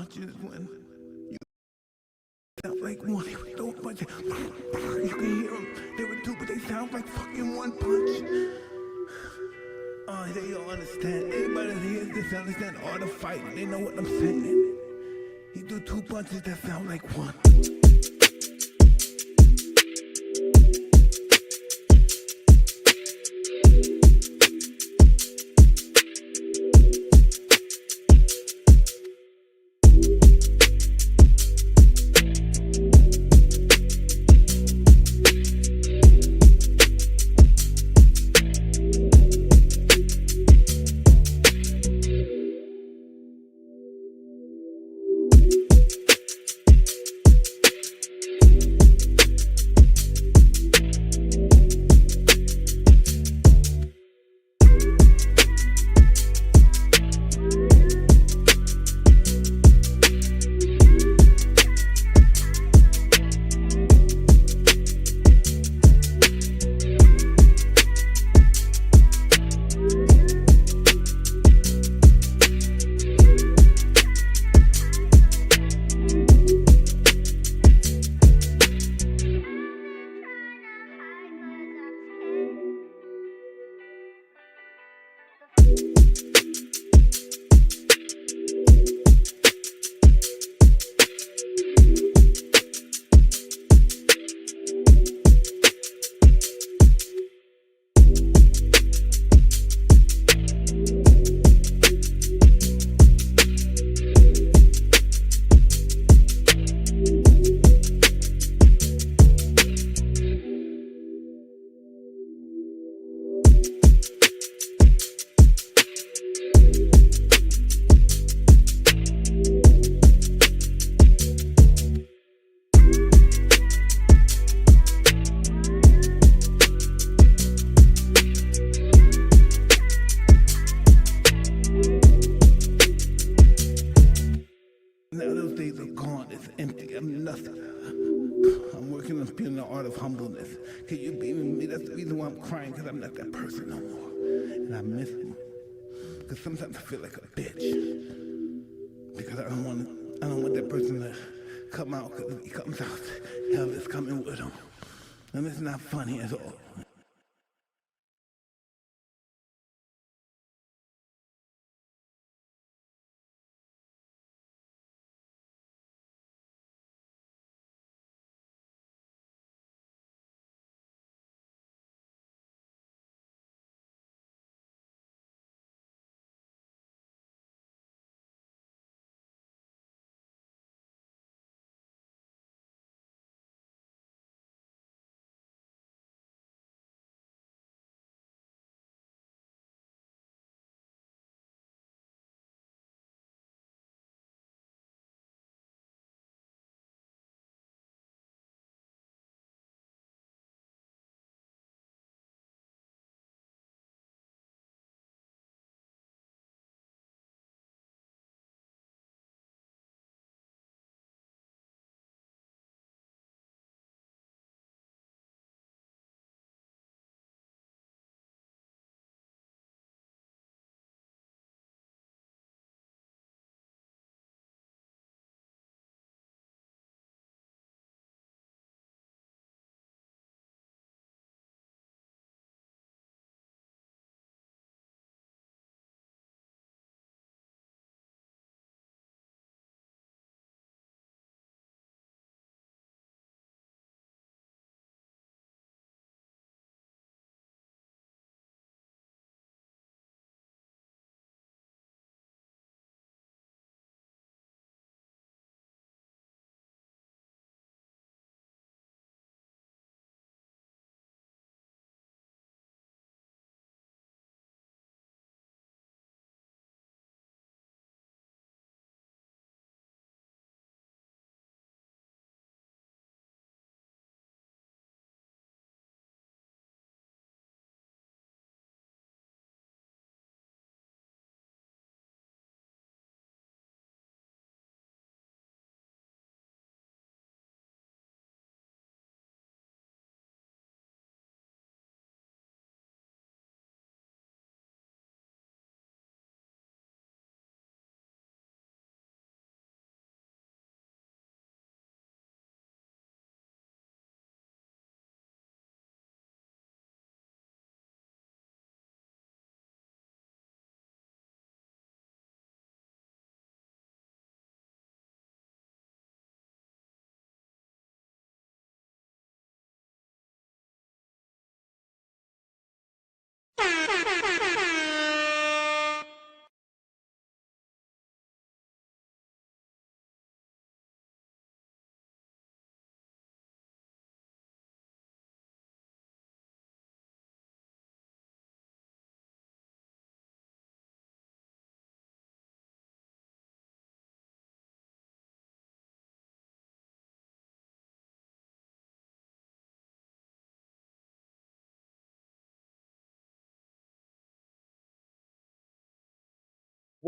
punches when you sound like one. He would throw punches. You can hear them. They were two, but they sound like fucking one punch. Oh, they don't understand. Everybody that hears this understand all the fighting. They know what I'm saying. He do two punches that sound like one. Now those days are gone, it's empty, I'm nothing. I'm working on feeling the art of humbleness. Can you be with me? That's the reason why I'm crying, because I'm not that person no more. And I miss him. Because sometimes I feel like a bitch. Because I don't want that person to come out, because if he comes out, hell is coming with him. And it's not funny at all.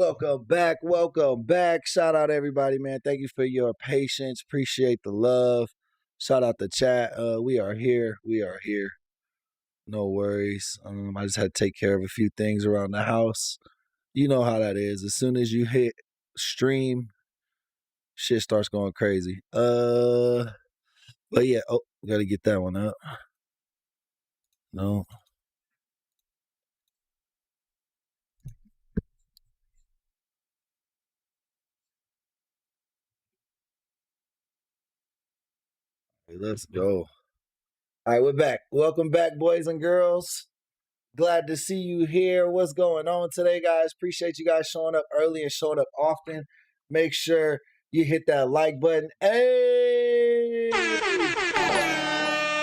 Welcome back. Welcome back. Shout out everybody, man. Thank you for your patience. Appreciate the love. Shout out the chat. We are here. We are here. No worries. I just had to take care of a few things around the house. You know how that is. As soon as you hit stream, shit starts going crazy. But yeah. Oh, gotta get that one up. No. Let's go. All right, we're back. Welcome back, boys and girls. Glad to see you here. What's going on today, guys? Appreciate you guys showing up early and showing up often. Make sure you hit that like button. Hey!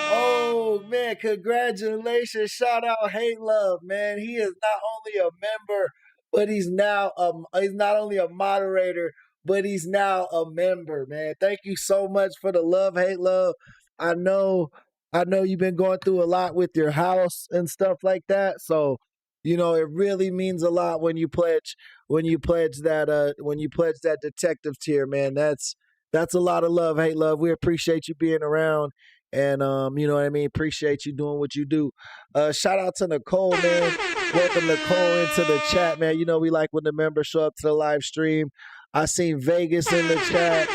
Oh, man, congratulations. Shout out Hate Love, man. He is not only a member, but he's not only a moderator, but he's now a member, man. Thank you so much for the love, Hate Love. I know you've been going through a lot with your house and stuff like that. So, it really means a lot when you pledge that detective tier, man. That's a lot of love, Hate Love. We appreciate you being around. And you know what I mean? Appreciate you doing what you do. Shout out to Nicole, man. Welcome Nicole into the chat, man. We like when the members show up to the live stream. I seen Vegas in the chat.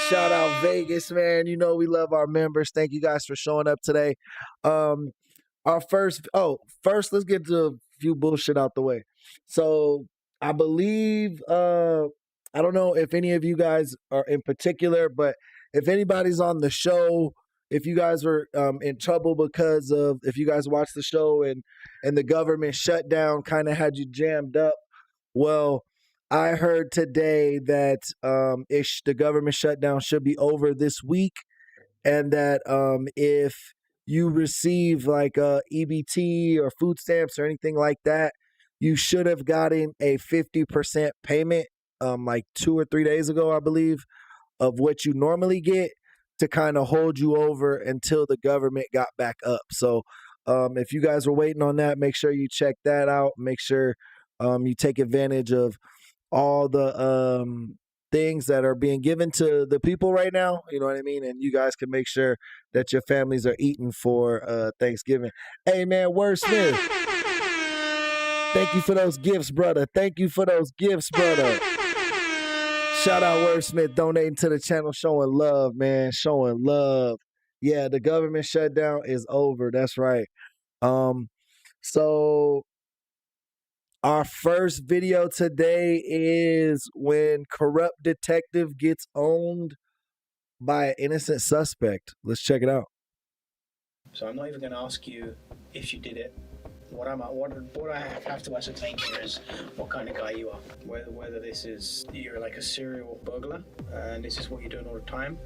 Shout out Vegas, man. We love our members. Thank you guys for showing up today. First, let's get to a few bullshit out the way. So I believe, I don't know if any of you guys are in particular, but if anybody's on the show, if you guys were in trouble because of, if you guys watched the show and the government shutdown kind of had you jammed up, well, I heard today that the government shutdown should be over this week, and that if you receive like EBT or food stamps or anything like that, you should have gotten a 50% payment like 2 or 3 days ago, I believe, of what you normally get to kind of hold you over until the government got back up. So if you guys were waiting on that, make sure you check that out. Make sure you take advantage of all the things that are being given to the people right now. You know what I mean? And you guys can make sure that your families are eating for Thanksgiving. Hey, man, Wordsmith, thank you for those gifts, brother. Thank you for those gifts, brother. Shout out Wordsmith donating to the channel, showing love, man, showing love. Yeah, the government shutdown is over. That's right. So our first video today is when corrupt detective gets owned by an innocent suspect. Let's check it out. So I'm not even going to ask you if you did it. What I have to ascertain here is what kind of guy you are. Whether this is, you're like a serial burglar and this is what you're doing all the time,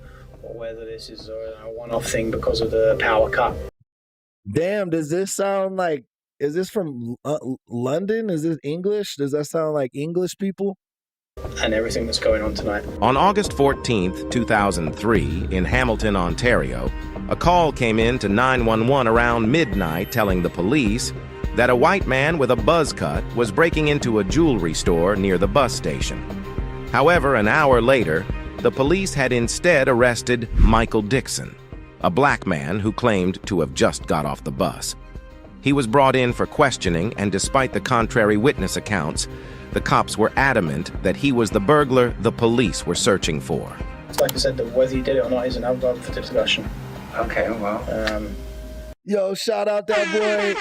or whether this is a one-off thing because of the power cut. Damn, does this sound like, is this from London? Is this English? Does that sound like English people? And everything that's going on tonight. On August 14th, 2003, in Hamilton, Ontario, a call came in to 911 around midnight telling the police that a white man with a buzz cut was breaking into a jewelry store near the bus station. However, an hour later, the police had instead arrested Michael Dixon, a black man who claimed to have just got off the bus. He was brought in for questioning, and despite the contrary witness accounts, the cops were adamant that he was the burglar the police were searching for. It's like I said, whether you did it or not is an up for discussion. Okay, well. Yo, shout out that boy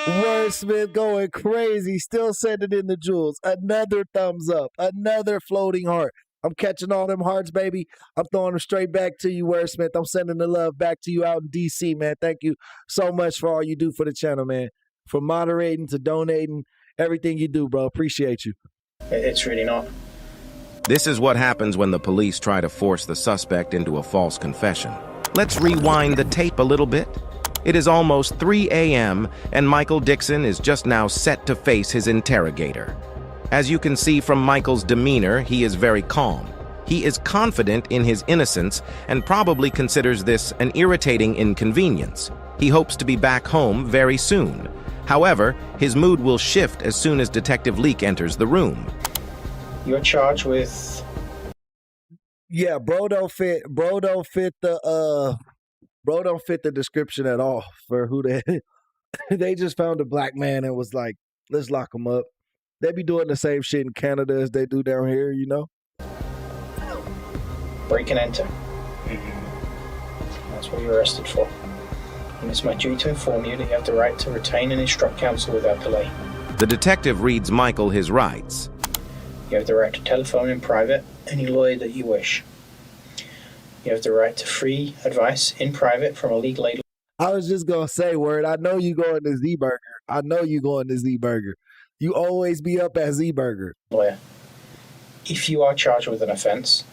Wordsmith going crazy, still sending in the jewels. Another thumbs up, another floating heart. I'm catching all them hearts, baby. I'm throwing them straight back to you, Wordsmith. I'm sending the love back to you out in D.C., man. Thank you so much for all you do for the channel, man. From moderating to donating, everything you do, bro. Appreciate you. It's really not. This is what happens when the police try to force the suspect into a false confession. Let's rewind the tape a little bit. It is almost 3 a.m., and Michael Dixon is just now set to face his interrogator. As you can see from Michael's demeanor, he is very calm. He is confident in his innocence and probably considers this an irritating inconvenience. He hopes to be back home very soon. However, his mood will shift as soon as Detective Leak enters the room. You're charged with... Yeah, bro don't fit the description at all for who they they just found a black man and was like, let's lock him up. They be doing the same shit in Canada as they do down here, you know? break and enter. That's what you're arrested for. And it's my duty to inform you that you have the right to retain and instruct counsel without delay. The detective reads Michael his rights. You have the right to telephone in private any lawyer that you wish. You have the right to free advice in private from a legal aid. I was just gonna say, word, I know you going to Z-Burger. I know you going to Z-Burger. You always be up at Z-Burger. Lawyer. If you are charged with an offence,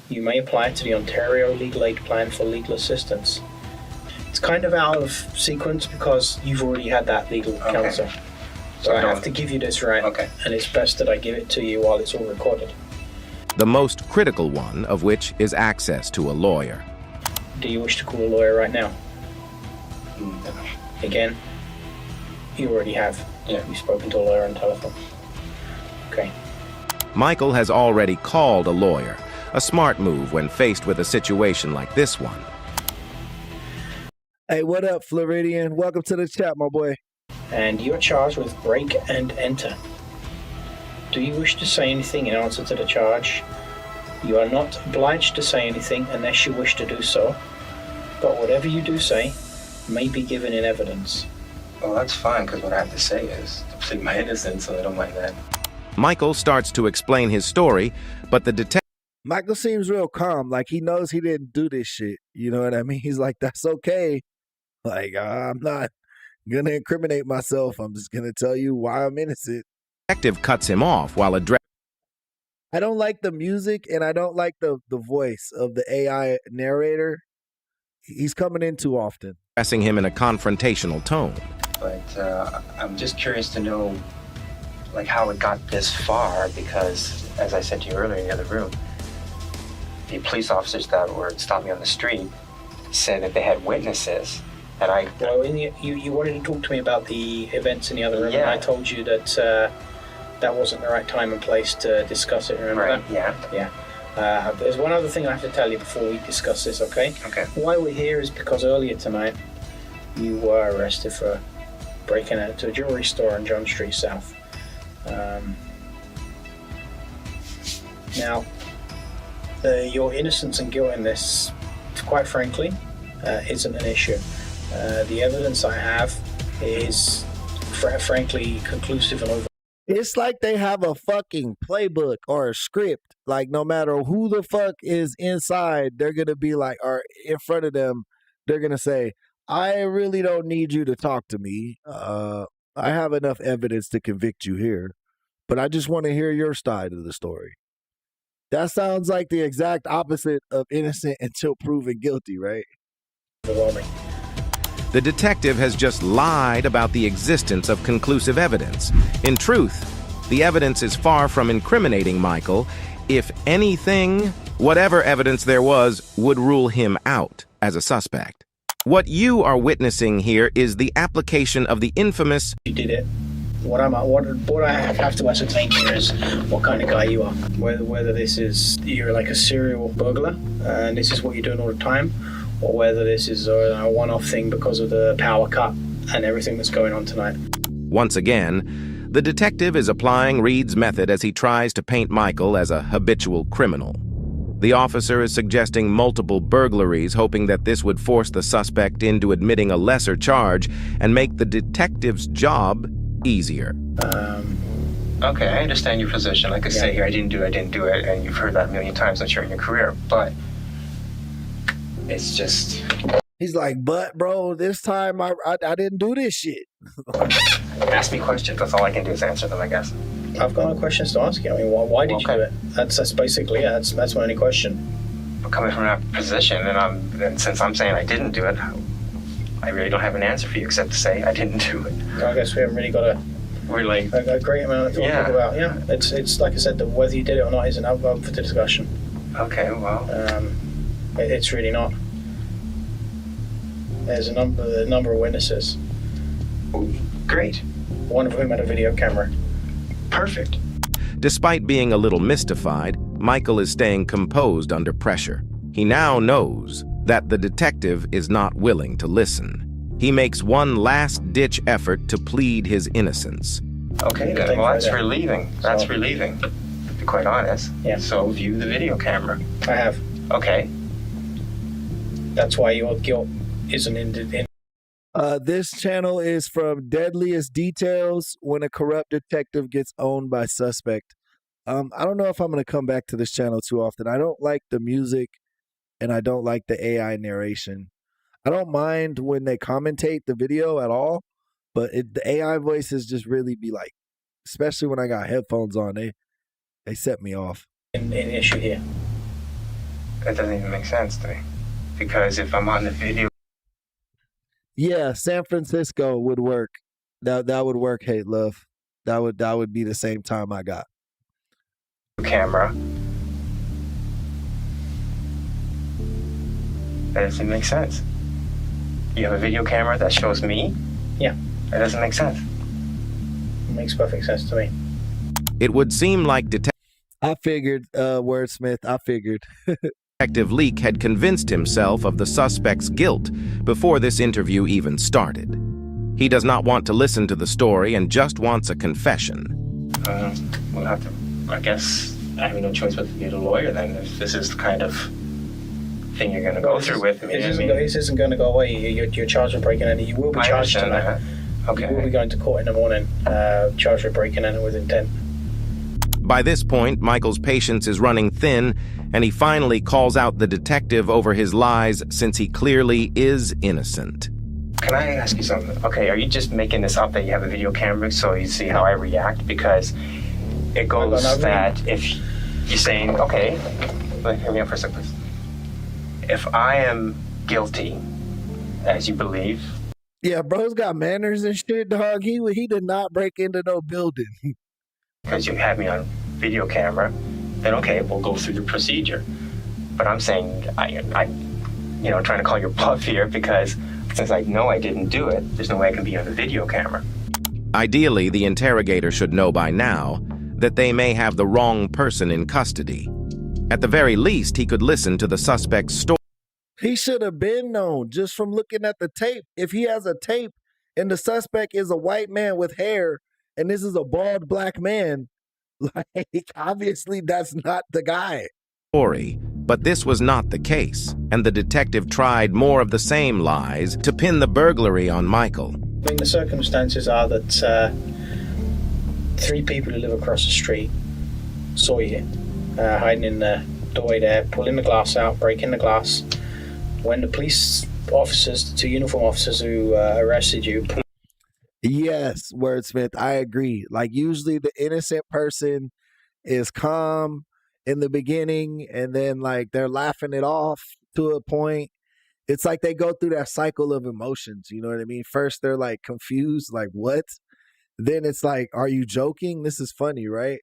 you may apply to the Ontario Legal Aid Plan for legal assistance. It's kind of out of sequence because you've already had that legal counsel. So I have to give you this right, and it's best that I give it to you while it's all recorded. The most critical one of which is access to a lawyer. Do you wish to call a lawyer right now? Again, you already have. Yeah. You've spoken to a lawyer on telephone. Okay. Michael has already called a lawyer, a smart move when faced with a situation like this one. Hey, what up, Floridian? Welcome to the chat, my boy. And you're charged with break and enter. Do you wish to say anything in answer to the charge? You are not obliged to say anything unless you wish to do so, but whatever you do say may be given in evidence. Well, that's fine, because what I have to say is to plead my innocence, so I don't mind that. Michael starts to explain his story, but the detective... Michael seems real calm, like he knows he didn't do this shit. You know what I mean? He's like, that's okay. Like, I'm not gonna incriminate myself. I'm just gonna tell you why I'm innocent. Detective cuts him off while I don't like the music, and I don't like the voice of the AI narrator. He's coming in too often. addressing him in a confrontational tone. But I'm just curious to know, like, how it got this far, because, as I said to you earlier in the other room, the police officers that were stopping on the street said that they had witnesses. And I... Well, you wanted to talk to me about the events in the other room, and I told you that that wasn't the right time and place to discuss it, remember that? Yeah. There's one other thing I have to tell you before we discuss this, okay? Okay. Why we're here is because earlier tonight you were arrested for breaking into a jewelry store on John Street South. Now, your innocence and guilt in this, quite frankly, isn't an issue. The evidence I have is, frankly, conclusive and over. It's like they have a fucking playbook or a script. Like, no matter who the fuck is inside, they're going to be like, or in front of them, they're going to say, I really don't need you to talk to me. I have enough evidence to convict you here, but I just want to hear your side of the story. That sounds like the exact opposite of innocent until proven guilty, right? Overwhelming. The detective has just lied about the existence of conclusive evidence. In truth, the evidence is far from incriminating Michael. If anything, whatever evidence there was would rule him out as a suspect. What you are witnessing here is the application of the infamous... You did it. What I have to ascertain here is what kind of guy you are. Whether this is, you're like a serial burglar, and this is what you're doing all the time, or whether this is a one-off thing because of the power cut and everything that's going on tonight. Once again, the detective is applying Reed's method as he tries to paint Michael as a habitual criminal. The officer is suggesting multiple burglaries, hoping that this would force the suspect into admitting a lesser charge and make the detective's job easier. Okay, I understand your position. Like I say here, I didn't do it, and you've heard that a million times, I'm sure, in your career, but it's just... He's like, but bro, this time I didn't do this shit. Ask me questions. That's all I can do is answer them, I guess. I've got no questions to ask you. I mean, why did you do it? That's basically, that's my only question. But coming from that position, and since I'm saying I didn't do it, I really don't have an answer for you except to say I didn't do it. I guess we haven't really got a great amount of talk about. Yeah, it's like I said, that whether you did it or not isn't up for the discussion. Okay, well, it's really not. There's a number of witnesses. Great. One of whom had a video camera. Perfect. Despite being a little mystified, Michael is staying composed under pressure. He now knows that the detective is not willing to listen. He makes one last-ditch effort to plead his innocence. Okay, then. Well, that's relieving. That's relieving, to be quite honest. Yeah. So view the video camera. I have. Okay. That's why your guilt isn't in. This channel is from Deadliest Details: When a Corrupt Detective Gets Owned by Suspect. I don't know if I'm going to come back to this channel too often. I don't like the music and I don't like the AI narration. I don't mind when they commentate the video at all, but the AI voices just really be like, especially when I got headphones on, they set me off. An issue here. That doesn't even make sense to me. Because if I'm on the video Yeah, San Francisco would work. That would work, Hate Love. That would be the same time I got. camera, that doesn't make sense. You have a video camera that shows me? Yeah. That doesn't make sense. It makes perfect sense to me. It would seem like I figured, Wordsmith, I figured. Detective Leak had convinced himself of the suspect's guilt before this interview even started. He does not want to listen to the story and just wants a confession. We'll have to, I guess, I have no choice but to get a lawyer then, if this is the kind of thing you're going to go through with me. This isn't going to go away. You're charged with breaking in. You will be charged tonight. Okay. You will be going to court in the morning, charged with breaking in with intent. By this point, Michael's patience is running thin, and he finally calls out the detective over his lies since he clearly is innocent. Can I ask you something? Okay, are you just making this up that you have a video camera so you see how I react? Because it goes that if you're saying, okay, hear me out for a second, please. If I am guilty, as you believe. Yeah, bro's got manners and shit, dog. He did not break into no building. Because you have me on video camera, then okay, we'll go through the procedure. But I'm saying, I trying to call your bluff here because since I know I didn't do it, there's no way I can be on the video camera. Ideally, the interrogator should know by now that they may have the wrong person in custody. At the very least, he could listen to the suspect's story. He should have been known just from looking at the tape. If he has a tape and the suspect is a white man with hair and this is a bald black man, like, obviously that's not the guy. But this was not the case, and the detective tried more of the same lies to pin the burglary on Michael. I mean, the circumstances are that 3 people who live across the street saw you hiding in the doorway there, pulling the glass out, breaking the glass. When the police officers, the 2 uniform officers who arrested you... Yes, Wordsmith, I agree. Like, usually the innocent person is calm in the beginning and then like they're laughing it off to a point. It's like they go through that cycle of emotions, you know what I mean? First they're like confused, like what? Then it's like, are you joking? This is funny, right?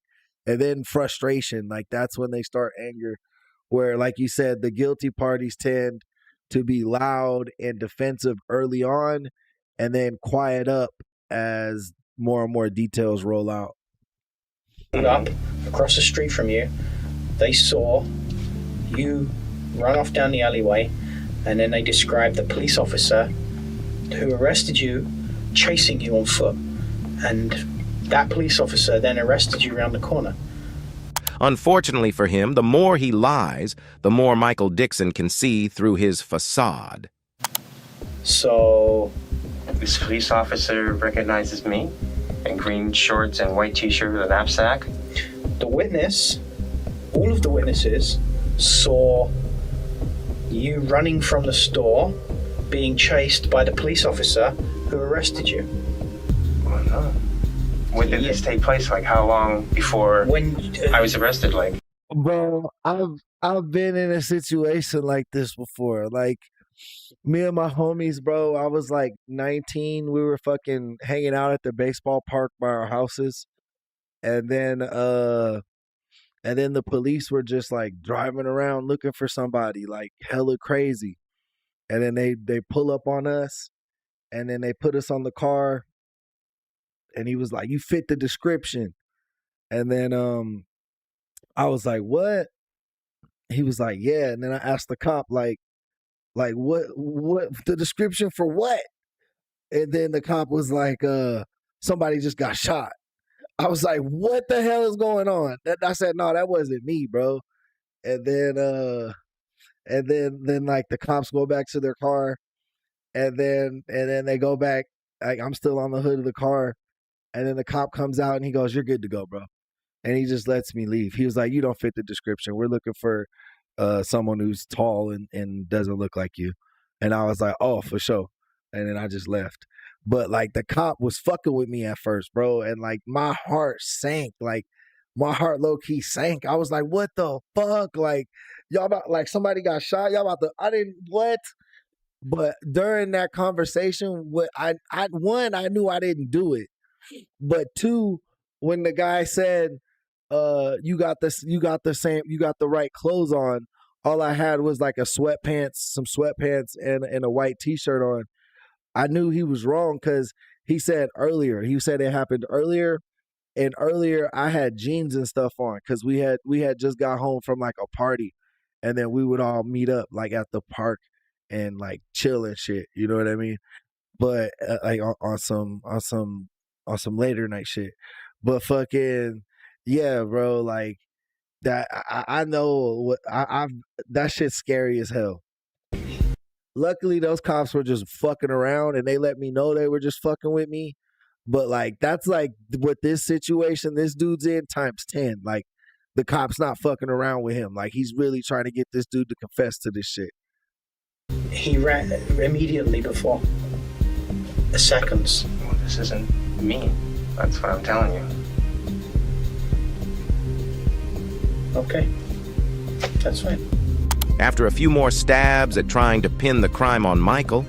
And then frustration, like that's when they start anger, where like you said, the guilty parties tend to be loud and defensive early on and then quiet up as more and more details roll out. Up across the street from you, they saw you run off down the alleyway, and then they described the police officer who arrested you chasing you on foot, and that police officer then arrested you around the corner. Unfortunately for him, the more he lies, the more Michael Dixon can see through his facade. So this police officer recognizes me in green shorts and white t-shirt with a knapsack. The witness, all of the witnesses, saw you running from the store, being chased by the police officer who arrested you. Oh no. When did this take place? Like how long before I was arrested? Like, bro, I've been in a situation like this before. Like me and my homies, bro, I was like 19. We were fucking hanging out at the baseball park by our houses. And then the police were just like driving around looking for somebody, like hella crazy. And then they pull up on us and then they put us on the car And he was like, you fit the description. And then I was like, what? He was like, yeah. And then I asked the cop, like what the description for what? And then the cop was like, somebody just got shot. I was like, what the hell is going on? I said, no, that wasn't me, bro. And then like the cops go back to their car, and then they go back. Like, I'm still on the hood of the car, and then the cop comes out and he goes, you're good to go, bro. And he just lets me leave. He was like, you don't fit the description. We're looking for someone who's tall and doesn't look like you. And I was like, oh, for sure. And then I just left. But like the cop was fucking with me at first, bro. And like my heart sank. Like my heart low key sank. I was like, what the fuck? Like y'all about, like somebody got shot. Y'all about to, I didn't, what? But during that conversation, what I knew I didn't do it. But two, when the guy said, you got the right clothes on, all I had was like some sweatpants and a white t-shirt on. I knew he was wrong because he said it happened earlier, and earlier I had jeans and stuff on because we had just got home from like a party, and then we would all meet up like at the park and like chill and shit, you know what I mean? But like on some later night shit. But fucking yeah, bro, like that I know what I've that shit's scary as hell. Luckily, those cops were just fucking around and they let me know they were just fucking with me. But like, that's like what this situation, this dude's in times 10. Like, the cop's not fucking around with him. Like, he's really trying to get this dude to confess to this shit. He ran immediately before the seconds. Well, this isn't me. That's what I'm telling you. Okay, that's fine. After a few more stabs at trying to pin the crime on Michael,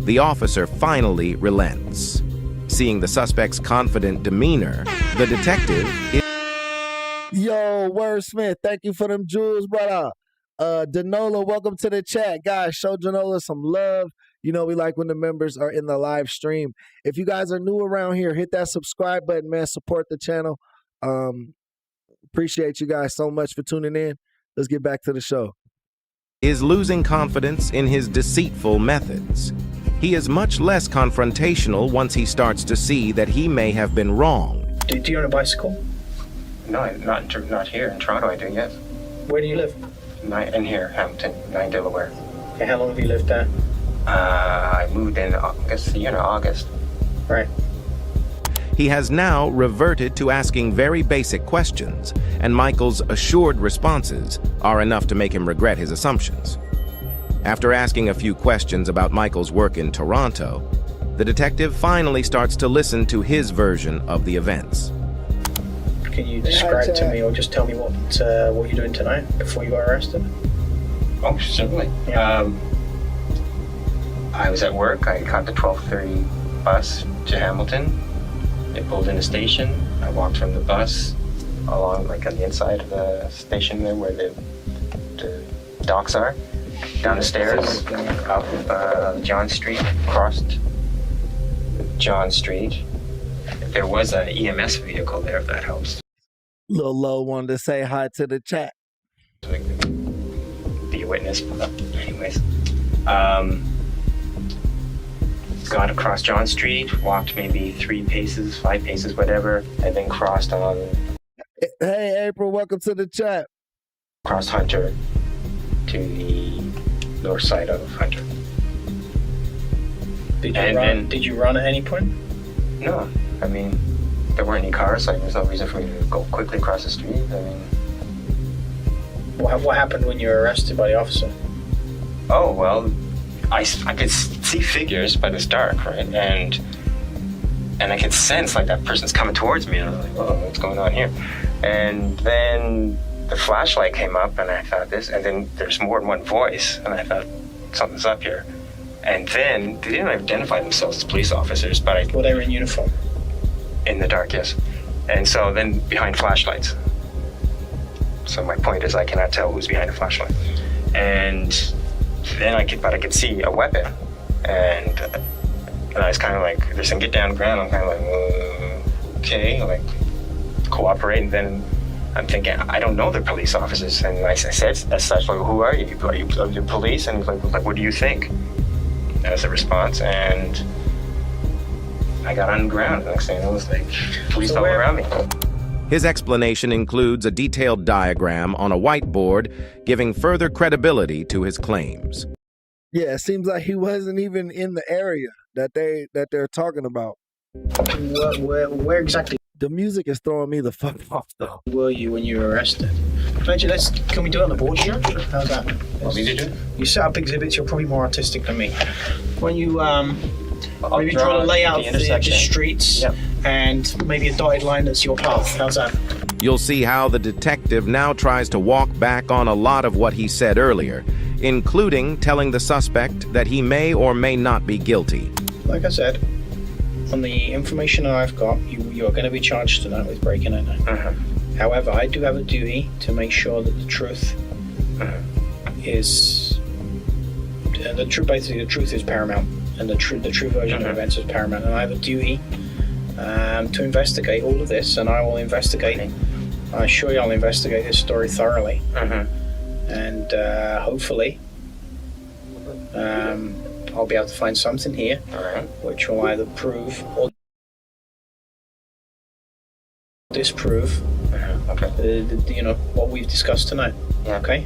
the officer finally relents. Seeing the suspect's confident demeanor, the detective is... Yo, Wordsmith, thank you for them jewels, brother. Danola, welcome to the chat. Guys, show Danola some love. You know we like when the members are in the live stream. If you guys are new around here, hit that subscribe button, man. Support the channel. Appreciate you guys so much for tuning in. Let's get back to the show. Is losing confidence in his deceitful methods. He is much less confrontational once he starts to see that he may have been wrong. Do you own a bicycle? No, not here in Toronto. I do, yes. Where do you live? In here, Hamilton, 9 Delaware. Okay, how long have you lived there? I moved in August. Right. He has now reverted to asking very basic questions, and Michael's assured responses are enough to make him regret his assumptions. After asking a few questions about Michael's work in Toronto, the detective finally starts to listen to his version of the events. Can you describe to me, or just tell me what you're doing tonight before you got arrested? Oh, certainly. Yeah. I was at work. I caught the 12:30 bus to Hamilton. I pulled in the station. I walked from the bus along, like on the inside of the station there where the docks are, down the stairs, up John Street, crossed John Street. There was an EMS vehicle there, if that helps. Lil Low wanted to say hi to the chat. Be a witness. Anyways. Got across John Street, walked maybe 3 paces, 5 paces, whatever, and then crossed on... Hey, April, welcome to the chat. Crossed Hunter to the north side of Hunter. Did you run at any point? No, I mean, there weren't any cars, so there's no reason for me to go quickly across the street. I mean... What happened when you were arrested by the officer? Oh, well... I could see figures, but it's dark, right? And I could sense like that person's coming towards me, and I was like, "Whoa, what's going on here?" And then the flashlight came up, and I thought this. And then there's more than one voice, and I thought something's up here. And then they didn't identify themselves as police officers, but Well, they were in uniform. In the dark, yes. And so then behind flashlights. So my point is, I cannot tell who's behind the flashlight. And then I could see a weapon, and I was kind of like, they're saying get down the ground. I'm kind of like, okay, like, cooperate. And then I'm thinking, I don't know the police officers. And I said as such, like, who are you? Are you police? And like, what do you think? As a response, and I got on the ground. The next thing it was like police all around me. His explanation includes a detailed diagram on a whiteboard, giving further credibility to his claims. Yeah, it seems like he wasn't even in the area that they're talking about. Where exactly The music is throwing me the fuck off, though. were you when you were arrested? Can we do it on the board here? How's that? Want me to do it? You set up exhibits, you're probably more artistic than me. When you maybe draw draw a layout the of the intersection. streets, Yep. and maybe a dotted line that's your path. How's that? You'll see how the detective now tries to walk back on a lot of what he said earlier, including telling the suspect that he may or may not be guilty. Like I said, on the information that I've got, you are going to be charged tonight with breaking and entering. However, I do have a duty to make sure that the truth is basically the truth is paramount, and the true version of events is paramount. And I have a duty to investigate all of this, and I will investigate. I assure you, I'll investigate this story thoroughly, and hopefully, I'll be able to find something here, which will either prove or disprove, what we've discussed tonight. Okay.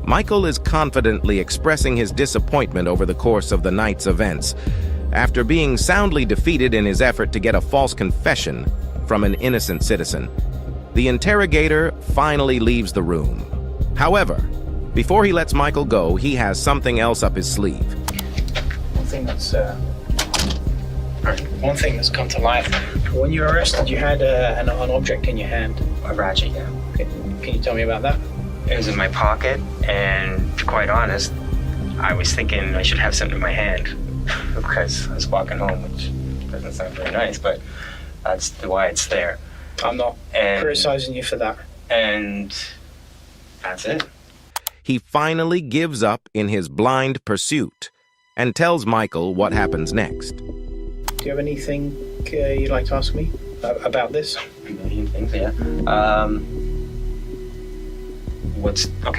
Michael is confidently expressing his disappointment over the course of the night's events, after being soundly defeated in his effort to get a false confession from an innocent citizen. The interrogator finally leaves the room. However, before he lets Michael go, he has something else up his sleeve. One thing that's come to light. When you were arrested, you had an object in your hand. A ratchet, yeah. Can you tell me about that? It was in my pocket, and to be quite honest, I was thinking I should have something in my hand because I was walking home, which doesn't sound very nice, but that's why it's there. I'm not criticizing you for that. And that's it. He finally gives up in his blind pursuit and tells Michael what happens next. Do you have anything you'd like to ask me about this? A million things, yeah.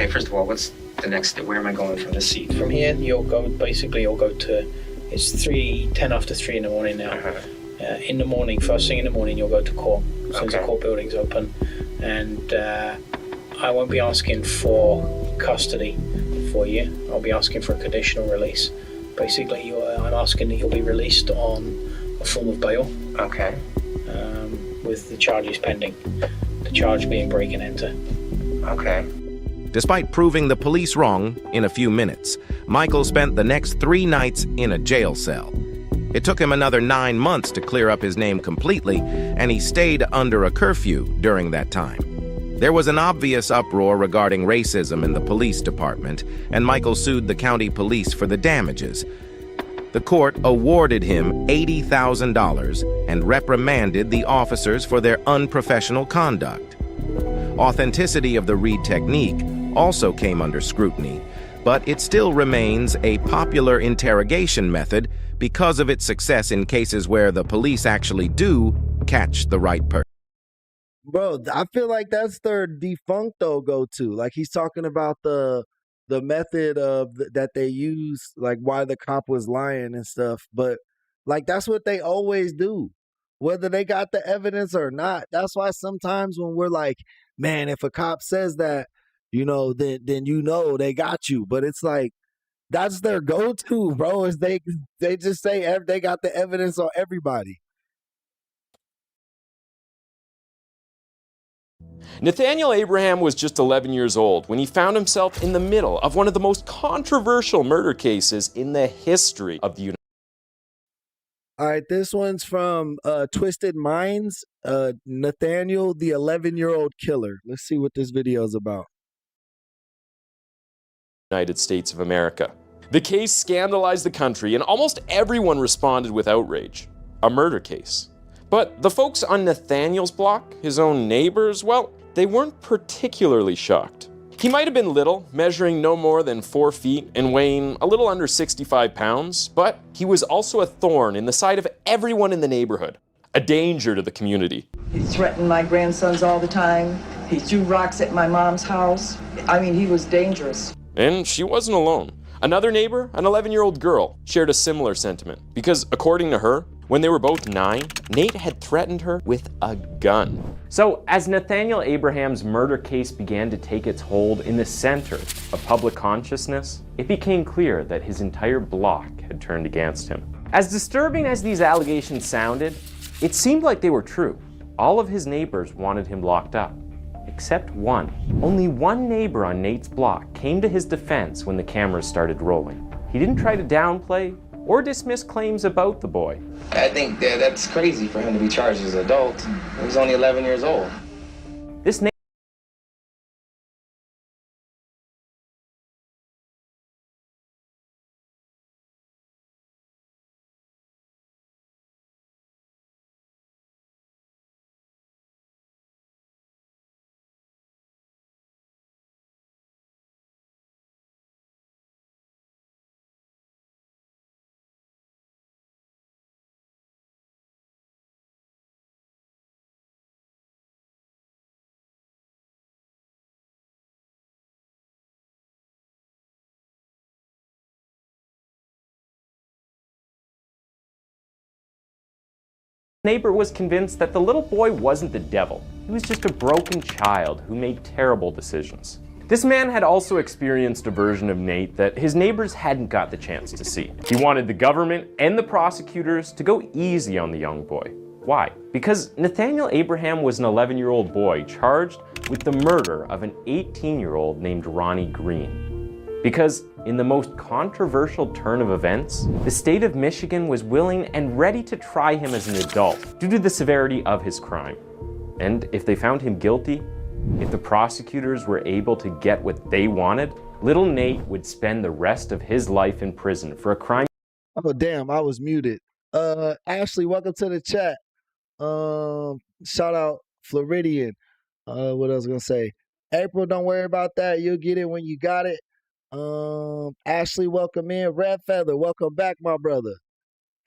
First of all, what's the next step? Where am I going from this seat? From here, you'll go to, it's 10 after 3 in the morning now. In the morning, first thing in the morning, you'll go to court, as soon as the court building's open. And I won't be asking for custody for you. I'll be asking for a conditional release. Basically, I'm asking that you'll be released on a form of bail. Okay. With the charges pending. The charge being break and enter. Okay. Despite proving the police wrong in a few minutes, Michael spent the next 3 nights in a jail cell. It took him another 9 months to clear up his name completely, and he stayed under a curfew during that time. There was an obvious uproar regarding racism in the police department, and Michael sued the county police for the damages. The court awarded him $80,000 and reprimanded the officers for their unprofessional conduct. Authenticity of the Reed technique also came under scrutiny, but it still remains a popular interrogation method because of its success in cases where the police actually do catch the right person. Bro, I feel like that's their defuncto go-to. Like, he's talking about the method of that they use, like why the cop was lying and stuff. But like, that's what they always do, whether they got the evidence or not. That's why sometimes when we're like, man, if a cop says that, then they got you. But it's like, that's their go-to, bro. Is they just say they got the evidence on everybody. Nathaniel Abraham was just 11 years old when he found himself in the middle of one of the most controversial murder cases in the history of the United States. All right, this one's from Twisted Minds, Nathaniel, the 11-year-old killer. Let's see what this video is about. United States of America. The case scandalized the country, and almost everyone responded with outrage. A murder case. But the folks on Nathaniel's block, his own neighbors, well, they weren't particularly shocked. He might have been little, measuring no more than 4 feet and weighing a little under 65 pounds, but he was also a thorn in the side of everyone in the neighborhood, a danger to the community. He threatened my grandsons all the time. He threw rocks at my mom's house. I mean, he was dangerous. And she wasn't alone. Another neighbor, an 11-year-old girl, shared a similar sentiment because, according to her, when they were both 9, Nate had threatened her with a gun. So, as Nathaniel Abraham's murder case began to take its hold in the center of public consciousness, it became clear that his entire block had turned against him. As disturbing as these allegations sounded, it seemed like they were true. All of his neighbors wanted him locked up, except one. Only one neighbor on Nate's block came to his defense when the cameras started rolling. He didn't try to downplay or dismiss claims about the boy. I think that's crazy for him to be charged as an adult. He's only 11 years old. This neighbor was convinced that the little boy wasn't the devil. He was just a broken child who made terrible decisions. This man had also experienced a version of Nate that his neighbors hadn't got the chance to see. He wanted the government and the prosecutors to go easy on the young boy. Why? Because Nathaniel Abraham was an 11-year-old boy charged with the murder of an 18-year-old named Ronnie Green. Because in the most controversial turn of events, the state of Michigan was willing and ready to try him as an adult due to the severity of his crime. And if they found him guilty, if the prosecutors were able to get what they wanted, little Nate would spend the rest of his life in prison for a crime. Oh, damn, I was muted. Ashley, welcome to the chat. Shout out Floridian. What I was gonna say? April, don't worry about that. You'll get it when you got it. Ashley, welcome in. Red Feather, welcome back, my brother.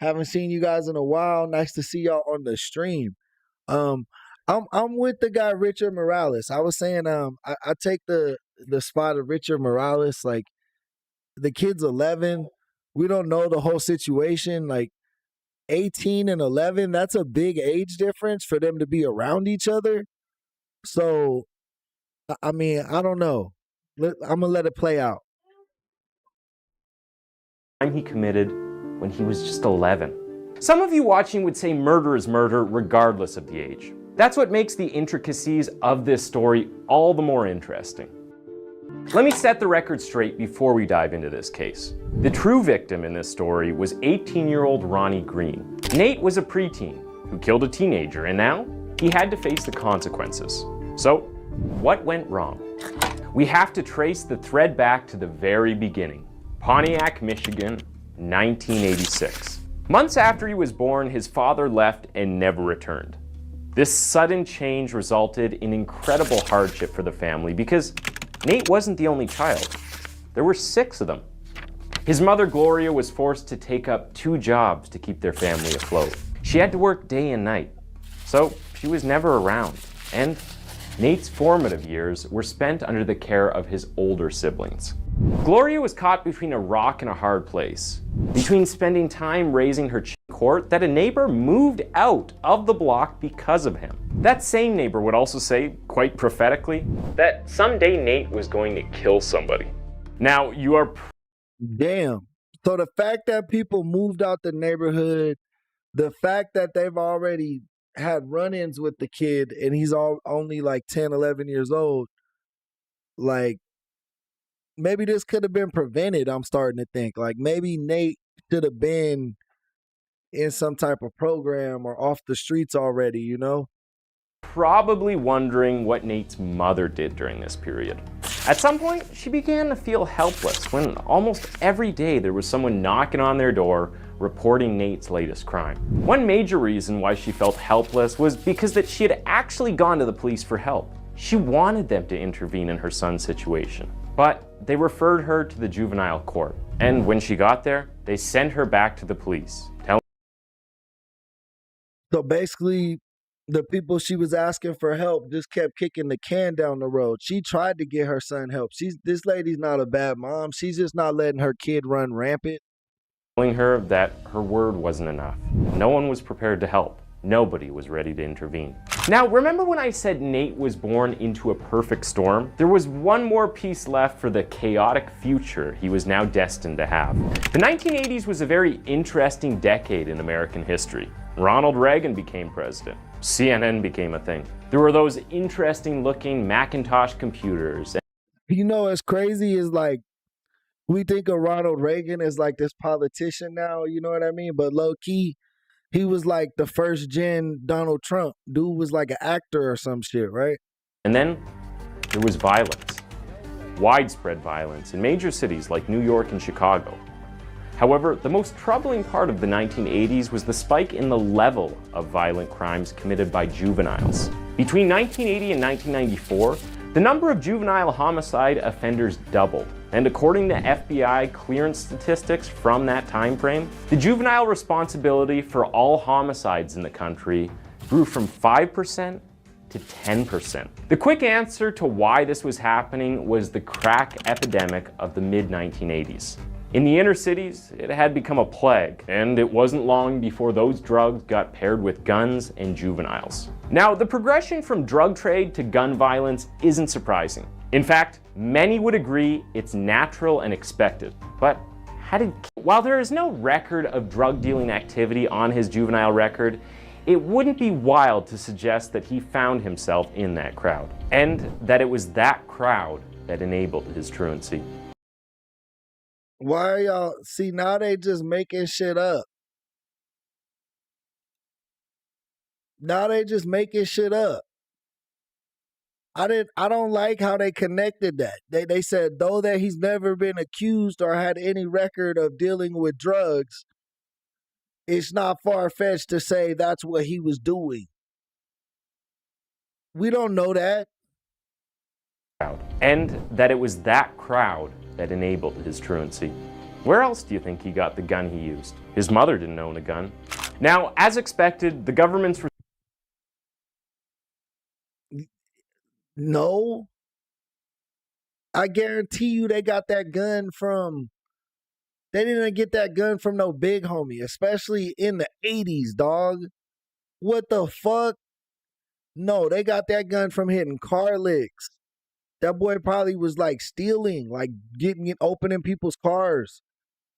Haven't seen you guys in a while. Nice to see y'all on the stream. I'm with the guy Richard Morales. I was saying, I take the spot of Richard Morales. Like, the kid's 11. We don't know the whole situation. Like, 18 and 11, that's a big age difference for them to be around each other. So, I mean, I don't know. I'm gonna let it play out. He committed when he was just 11. Some of you watching would say murder is murder regardless of the age. That's what makes the intricacies of this story all the more interesting. Let me set the record straight before we dive into this case. The true victim in this story was 18-year-old Ronnie Green. Nate was a preteen who killed a teenager, and now he had to face the consequences. So, what went wrong? We have to trace the thread back to the very beginning. Pontiac, Michigan, 1986. Months after he was born, his father left and never returned. This sudden change resulted in incredible hardship for the family because Nate wasn't the only child. There were 6 of them. His mother, Gloria, was forced to take up 2 jobs to keep their family afloat. She had to work day and night, so she was never around. And Nate's formative years were spent under the care of his older siblings. Gloria was caught between a rock and a hard place, between spending time raising her court that a neighbor moved out of the block because of him. That same neighbor would also say, quite prophetically, that someday Nate was going to kill somebody. Now, you are... Damn. So the fact that people moved out the neighborhood, the fact that they've already had run-ins with the kid and he's only like 10, 11 years old, like, maybe this could have been prevented, I'm starting to think. Like, maybe Nate should have been in some type of program or off the streets already, you know? Probably wondering what Nate's mother did during this period. At some point, she began to feel helpless when almost every day there was someone knocking on their door reporting Nate's latest crime. One major reason why she felt helpless was because that she had actually gone to the police for help. She wanted them to intervene in her son's situation, but they referred her to the juvenile court. And when she got there, they sent her back to the police. So basically, the people she was asking for help just kept kicking the can down the road. She tried to get her son help. This lady's not a bad mom. She's just not letting her kid run rampant. Telling her that her word wasn't enough. No one was prepared to help. Nobody was ready to intervene. Now, remember when I said Nate was born into a perfect storm? There was one more piece left for the chaotic future he was now destined to have. The 1980s was a very interesting decade in American history. Ronald Reagan became president. CNN became a thing. There were those interesting looking Macintosh computers. You know what's crazy is like, we think of Ronald Reagan as like this politician now, you know what I mean? But low key, he was like the first gen Donald Trump. Dude was like an actor or some shit, right? And then there was violence. Widespread violence in major cities like New York and Chicago. However, the most troubling part of the 1980s was the spike in the level of violent crimes committed by juveniles. Between 1980 and 1994, the number of juvenile homicide offenders doubled. And according to FBI clearance statistics from that time frame, the juvenile responsibility for all homicides in the country grew from 5% to 10%. The quick answer to why this was happening was the crack epidemic of the mid-1980s. In the inner cities, it had become a plague, and it wasn't long before those drugs got paired with guns and juveniles. Now, the progression from drug trade to gun violence isn't surprising. In fact, many would agree it's natural and expected. But while there is no record of drug dealing activity on his juvenile record, it wouldn't be wild to suggest that he found himself in that crowd, and that it was that crowd that enabled his truancy. Why are y'all, see, now they just making shit up. Now they just making shit up. I don't like how they connected that. They said, though that he's never been accused or had any record of dealing with drugs, it's not far-fetched to say that's what he was doing. We don't know that. And that it was that crowd that enabled his truancy. Where else do you think he got the gun he used? His mother didn't own a gun. Now, as expected, the government's... No. I guarantee you they got that gun from... They didn't get that gun from no big homie, especially in the 80s, dog. What the fuck? No, they got that gun from hitting car licks. That boy probably was like stealing, like opening people's cars,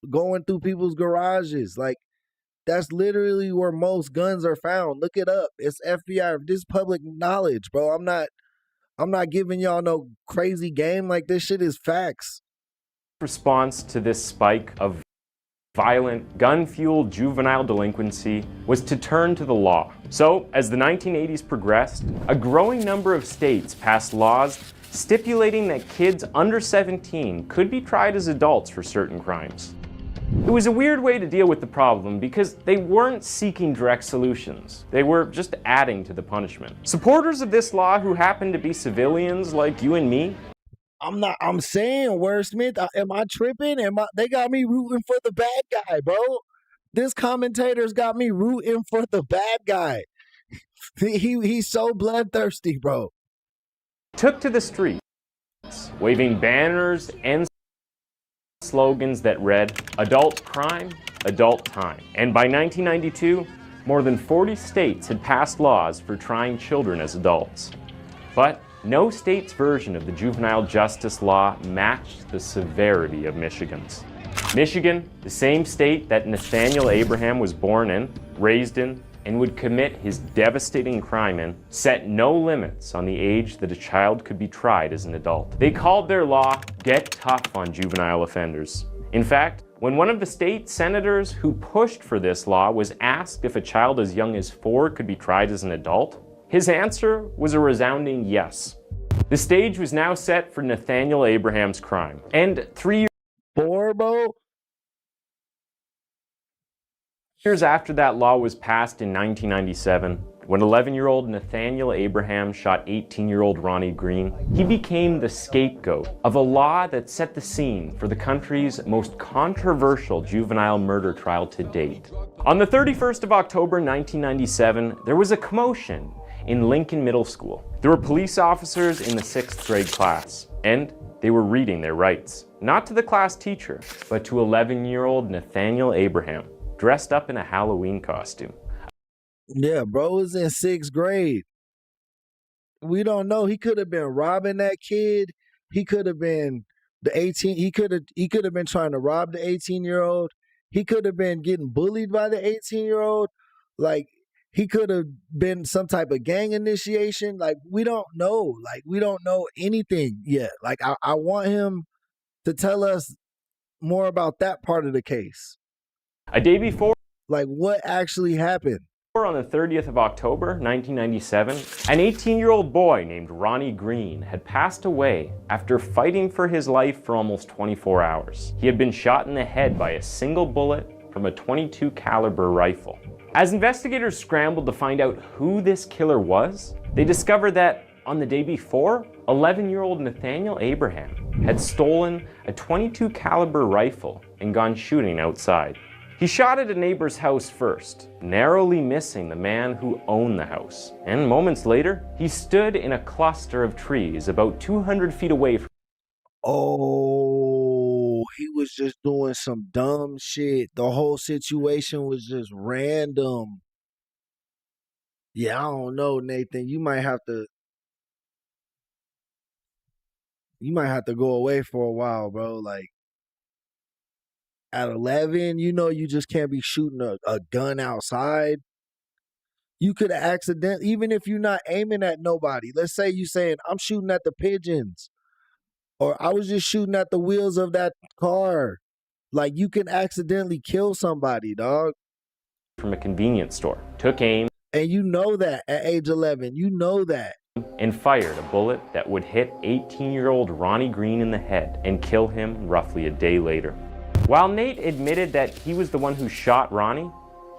going through people's garages. Like, that's literally where most guns are found. Look it up. It's FBI. This is public knowledge, bro. I'm not giving y'all no crazy game. Like, this shit is facts. Response to this spike of violent, gun-fueled juvenile delinquency was to turn to the law. So, as the 1980s progressed, a growing number of states passed laws stipulating that kids under 17 could be tried as adults for certain crimes. It was a weird way to deal with the problem because they weren't seeking direct solutions. They were just adding to the punishment. Supporters of this law who happened to be civilians like you and me. I'm saying, Wordsmith, am I tripping? They got me rooting for the bad guy, bro. This commentator's got me rooting for the bad guy. He's so bloodthirsty, bro. Took to the streets, waving banners and slogans that read, "Adult crime, adult time." And by 1992, more than 40 states had passed laws for trying children as adults. But no state's version of the juvenile justice law matched the severity of Michigan's. Michigan, the same state that Nathaniel Abraham was born in, raised in, and would commit his devastating crime in, set no limits on the age that a child could be tried as an adult. They called their law "Get Tough on Juvenile Offenders." In fact, when one of the state senators who pushed for this law was asked if a child as young as 4 could be tried as an adult, his answer was a resounding yes. The stage was now set for Nathaniel Abraham's crime. And 3 years after that law was passed in 1997, When 11-year-old Nathaniel Abraham shot 18-year-old Ronnie Green, he became the scapegoat of a law that set the scene for the country's most controversial juvenile murder trial to date. On the 31st of October 1997, there was a commotion in Lincoln Middle School. There were police officers in the 6th grade class, and they were reading their rights, not to the class teacher, but to 11-year-old Nathaniel Abraham, dressed up in a Halloween costume. Yeah, bro was in 6th grade. We don't know. He could have been robbing that kid. He could have been the 18. He could have been trying to rob the 18-year-old. He could have been getting bullied by the 18-year-old. Like, he could have been some type of gang initiation. Like, we don't know. Like, we don't know anything yet. Like, I want him to tell us more about that part of the case. A day before, like, what actually happened? on the 30th of October, 1997, an 18-year-old boy named Ronnie Green had passed away after fighting for his life for almost 24 hours. He had been shot in the head by a single bullet from a .22 caliber rifle. As investigators scrambled to find out who this killer was, they discovered that on the day before, 11-year-old Nathaniel Abraham had stolen a .22 caliber rifle and gone shooting outside. He shot at a neighbor's house first, narrowly missing the man who owned the house. And moments later, he stood in a cluster of trees about 200 feet away from. Oh, he was just doing some dumb shit. The whole situation was just random. Yeah, I don't know, Nathan. You might have to go away for a while, bro. Like, at 11, you know you just can't be shooting a gun outside. You could accidentally, even if you're not aiming at nobody. Let's say you saying, I'm shooting at the pigeons. Or I was just shooting at the wheels of that car. Like, you can accidentally kill somebody, dog. From a convenience store, took aim. And you know that at age 11. You know that. And fired a bullet that would hit 18-year-old Ronnie Green in the head and kill him roughly a day later. While Nate admitted that he was the one who shot Ronnie,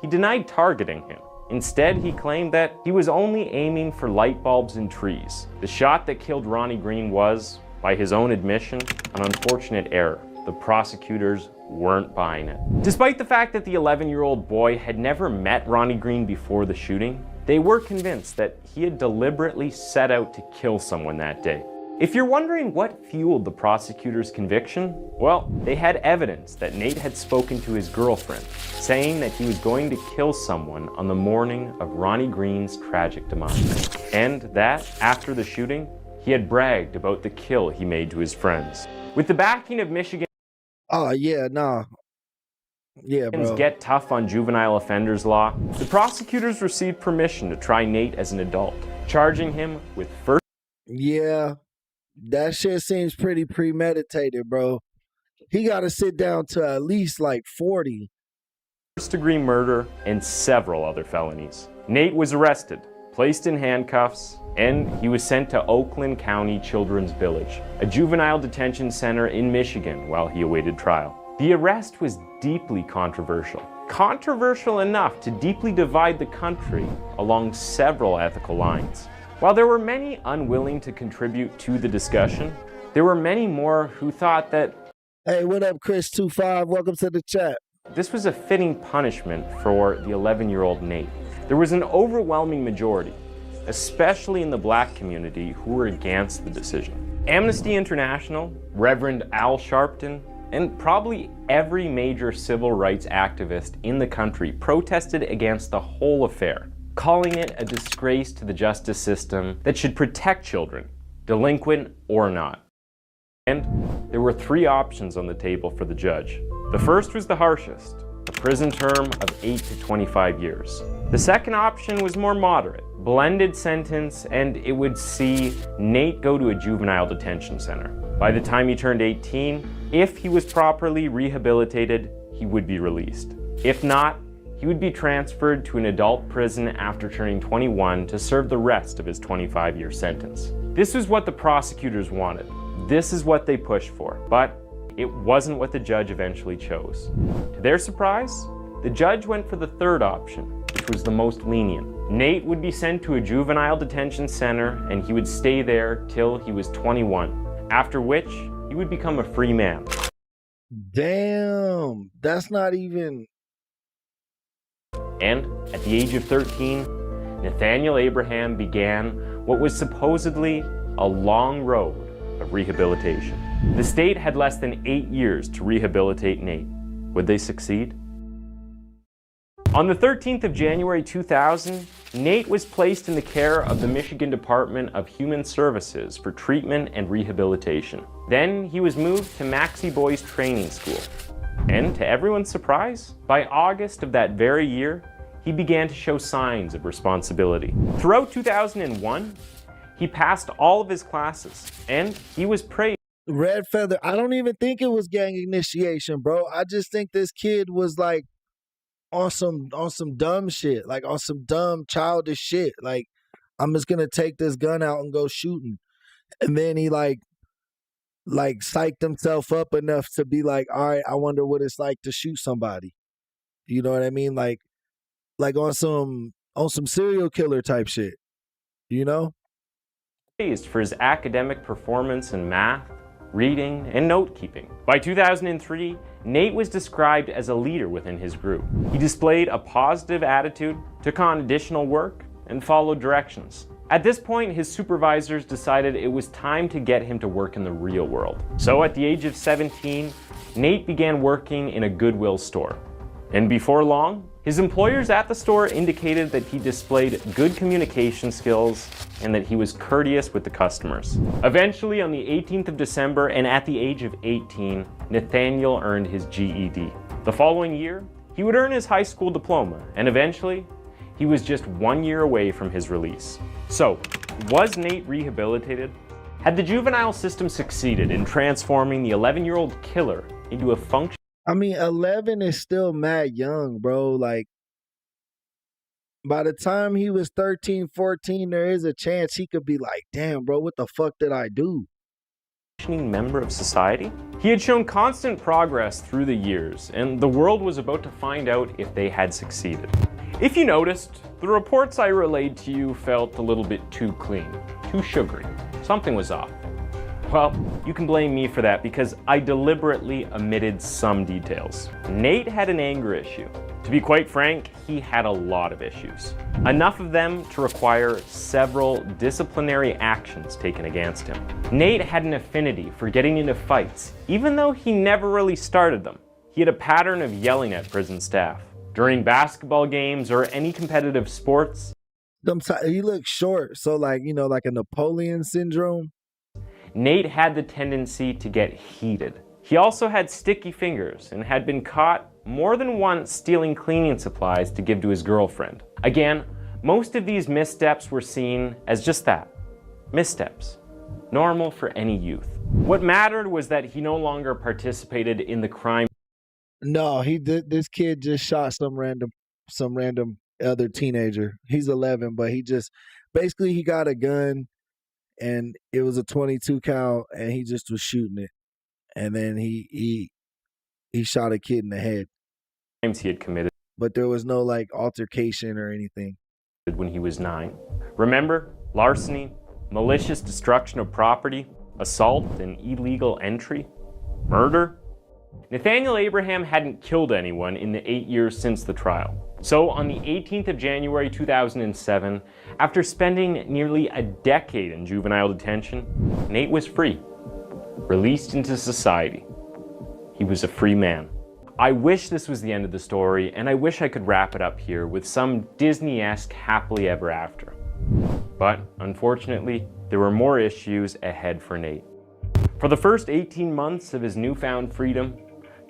he denied targeting him. Instead, he claimed that he was only aiming for light bulbs and trees. The shot that killed Ronnie Green was, by his own admission, an unfortunate error. The prosecutors weren't buying it. Despite the fact that the 11-year-old boy had never met Ronnie Green before the shooting, they were convinced that he had deliberately set out to kill someone that day. If you're wondering what fueled the prosecutor's conviction, well, they had evidence that Nate had spoken to his girlfriend, saying that he was going to kill someone on the morning of Ronnie Green's tragic demise. And that, after the shooting, he had bragged about the kill he made to his friends. With the backing of Michigan, Oh, yeah, nah. Yeah, bro. Get Tough on Juvenile Offenders law, the prosecutors received permission to try Nate as an adult, charging him with first. Yeah. That shit seems pretty premeditated, bro. He got to sit down to at least like 40. First-degree murder and several other felonies. Nate was arrested, placed in handcuffs, and he was sent to Oakland County Children's Village, a juvenile detention center in Michigan while he awaited trial. The arrest was deeply controversial. Controversial enough to deeply divide the country along several ethical lines. While there were many unwilling to contribute to the discussion, there were many more who thought that, hey, what up, Chris25? Welcome to the chat. This was a fitting punishment for the 11-year-old Nate. There was an overwhelming majority, especially in the black community, who were against the decision. Amnesty International, Reverend Al Sharpton, and probably every major civil rights activist in the country protested against the whole affair, calling it a disgrace to the justice system that should protect children, delinquent or not. And there were three options on the table for the judge. The first was the harshest, a prison term of 8 to 25 years. The second option was more moderate, blended sentence, and it would see Nate go to a juvenile detention center. By the time he turned 18, if he was properly rehabilitated, he would be released. If not, he would be transferred to an adult prison after turning 21 to serve the rest of his 25-year sentence. This was what the prosecutors wanted. This is what they pushed for, but it wasn't what the judge eventually chose. To their surprise, the judge went for the third option, which was the most lenient. Nate would be sent to a juvenile detention center and he would stay there till he was 21, after which he would become a free man. Damn, that's not even... And at the age of 13, Nathaniel Abraham began what was supposedly a long road of rehabilitation. The state had less than 8 years to rehabilitate Nate. Would they succeed? On the 13th of January 2000, Nate was placed in the care of the Michigan Department of Human Services for treatment and rehabilitation. Then he was moved to Maxie Boys Training School. And to everyone's surprise, by August of that very year, he began to show signs of responsibility. Throughout 2001, he passed all of his classes, and he was praised. Red Feather, I don't even think it was gang initiation, bro. I just think this kid was like on some dumb shit, like on some dumb childish shit. Like, I'm just gonna take this gun out and go shooting. And then he like psyched himself up enough to be like, all right, I wonder what it's like to shoot somebody. You know what I mean? Like on some serial killer type shit, you know? Praised for his academic performance in math, reading, and note-keeping. By 2003, Nate was described as a leader within his group. He displayed a positive attitude, took on additional work, and followed directions. At this point, his supervisors decided it was time to get him to work in the real world. So at the age of 17, Nate began working in a Goodwill store. And before long, his employers at the store indicated that he displayed good communication skills and that he was courteous with the customers. Eventually, on the 18th of December and at the age of 18, Nathaniel earned his GED. The following year, he would earn his high school diploma, and eventually, he was just 1 year away from his release. So, was Nate rehabilitated? Had the juvenile system succeeded in transforming the 11-year-old killer into a functional... I mean, 11 is still mad young, bro. Like, by the time he was 13, 14, there is a chance he could be like, damn, bro, what the fuck did I do? Member of society? He had shown constant progress through the years, and the world was about to find out if they had succeeded. If you noticed, the reports I relayed to you felt a little bit too clean, too sugary. Something was off. Well, you can blame me for that because I deliberately omitted some details. Nate had an anger issue. To be quite frank, he had a lot of issues. Enough of them to require several disciplinary actions taken against him. Nate had an affinity for getting into fights, even though he never really started them. He had a pattern of yelling at prison staff. During basketball games or any competitive sports. He looked short, so like, you know, like a Napoleon syndrome. Nate had the tendency to get heated. He also had sticky fingers and had been caught more than once stealing cleaning supplies to give to his girlfriend. Again, most of these missteps were seen as just that, missteps, normal for any youth. What mattered was that he no longer participated in the crime. No, he did. This kid just shot some random other teenager. He's 11, but he got a gun. And it was a 22 cal, and he just was shooting it. And then he shot a kid in the head. Crimes he had committed. But there was no like altercation or anything. When he was 9. Remember? Larceny, malicious destruction of property, assault and illegal entry, murder. Nathaniel Abraham hadn't killed anyone in the 8 years since the trial. So on the 18th of January 2007, after spending nearly a decade in juvenile detention, Nate was free, released into society. He was a free man. I wish this was the end of the story, and I wish I could wrap it up here with some Disney-esque happily ever after. But unfortunately, there were more issues ahead for Nate. For the first 18 months of his newfound freedom,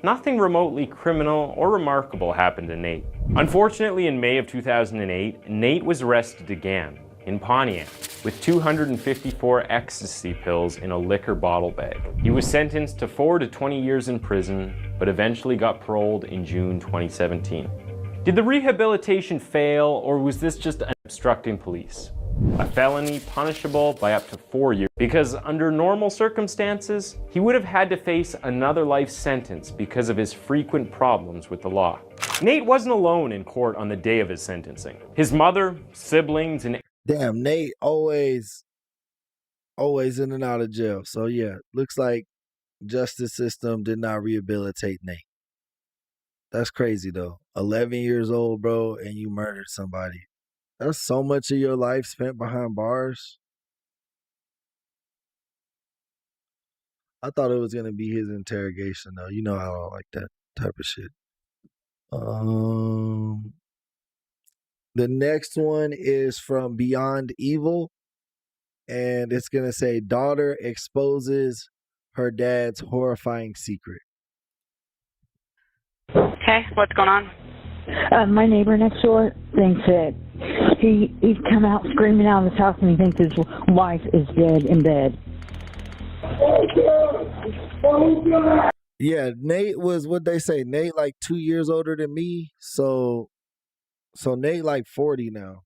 nothing remotely criminal or remarkable happened to Nate. Unfortunately, in May of 2008, Nate was arrested again in Pontiac with 254 ecstasy pills in a liquor bottle bag. He was sentenced to 4 to 20 years in prison, but eventually got paroled in June 2017. Did the rehabilitation fail, or was this just obstructing police? a felony punishable by up to 4 years, because under normal circumstances, he would have had to face another life sentence because of his frequent problems with the law. Nate wasn't alone in court on the day of his sentencing. His mother, siblings, and Damn, Nate always in and out of jail. So yeah, looks like justice system did not rehabilitate Nate. That's crazy though. 11 years old, bro, and you murdered somebody. That's so much of your life spent behind bars. I thought it was gonna be his interrogation though. You know how I like that type of shit. The next one is from Beyond Evil, and it's gonna say daughter exposes her dad's horrifying secret. Okay, what's going on? My neighbor next door thinks that he's come out screaming out of his house and he thinks his wife is dead in bed. Yeah, Nate was what they say. Nate like 2 years older than me, so Nate like 40 now.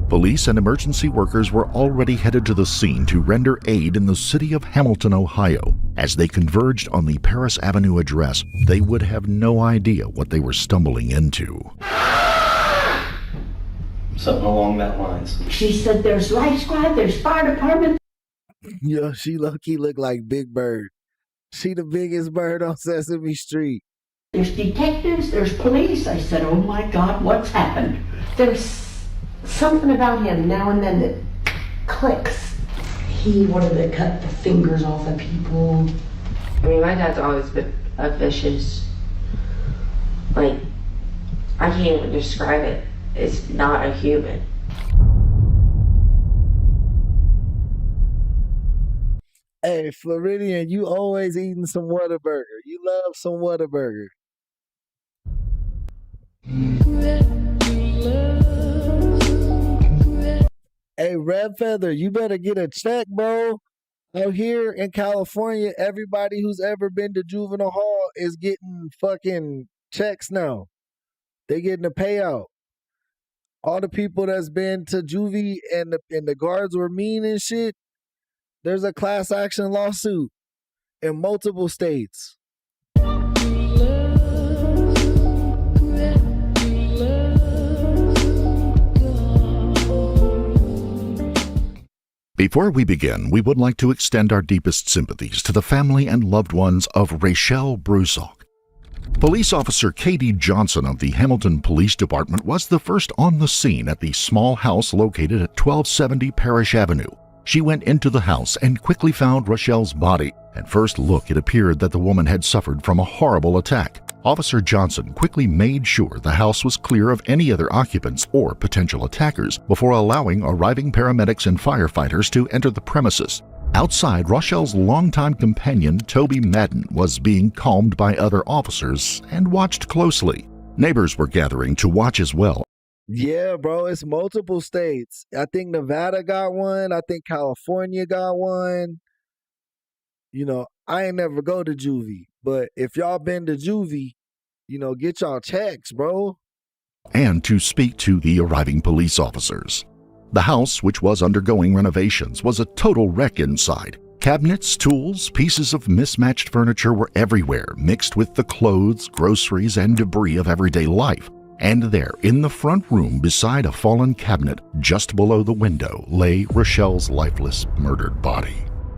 Police and emergency workers were already headed to the scene to render aid in the city of Hamilton, Ohio. As they converged on the Paris Avenue address, they would have no idea what they were stumbling into. Something along that lines. She said there's life squad, there's fire department. Yo, she low-key looked like Big Bird. She the biggest bird on Sesame Street. There's detectives, there's police. I said, oh my God, what's happened? There's something about him now and then that clicks. He wanted to cut the fingers off of people. I mean, my dad's always been a vicious, I can't even describe it. It's not a human. Hey, Floridian, you always eating some Whataburger. You love some Whataburger. Hey, Red Feather, you better get a check, bro. Out here in California, everybody who's ever been to juvenile hall is getting fucking checks now. They getting a payout. All the people that's been to juvie and the guards were mean and shit, there's a class action lawsuit in multiple states. Before we begin, we would like to extend our deepest sympathies to the family and loved ones of Rachel Brusock. Police Officer Katie Johnson of the Hamilton Police Department was the first on the scene at the small house located at 1270 Parish Avenue. She went into the house and quickly found Rachel's body. At first look, it appeared that the woman had suffered from a horrible attack. Officer Johnson quickly made sure the house was clear of any other occupants or potential attackers before allowing arriving paramedics and firefighters to enter the premises. Outside, Rachel's longtime companion, Toby Madden, was being calmed by other officers and watched closely. Neighbors were gathering to watch as well. Yeah, bro, it's multiple states. I think Nevada got one. I think California got one. You know, I ain't never go to juvie, but if y'all been to juvie, you know, get y'all checks, bro. And to speak to the arriving police officers. The house, which was undergoing renovations, was a total wreck inside. Cabinets, tools, pieces of mismatched furniture were everywhere, mixed with the clothes, groceries, and debris of everyday life. And there, in the front room, beside a fallen cabinet, just below the window, lay Rachel's lifeless, murdered body.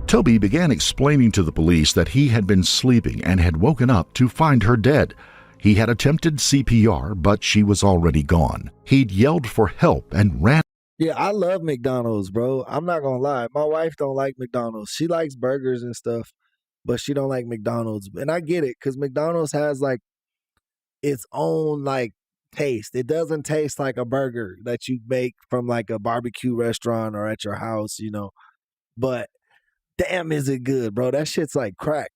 Toby began explaining to the police that he had been sleeping and had woken up to find her dead. He had attempted CPR, but she was already gone. He'd yelled for help and ran. Yeah, I love McDonald's, bro. I'm not gonna lie. My wife don't like McDonald's. She likes burgers and stuff, but she don't like McDonald's. And I get it, because McDonald's has like its own like taste. It doesn't taste like a burger that you make from like a barbecue restaurant or at your house, you know. But damn, is it good, bro. That shit's like crack.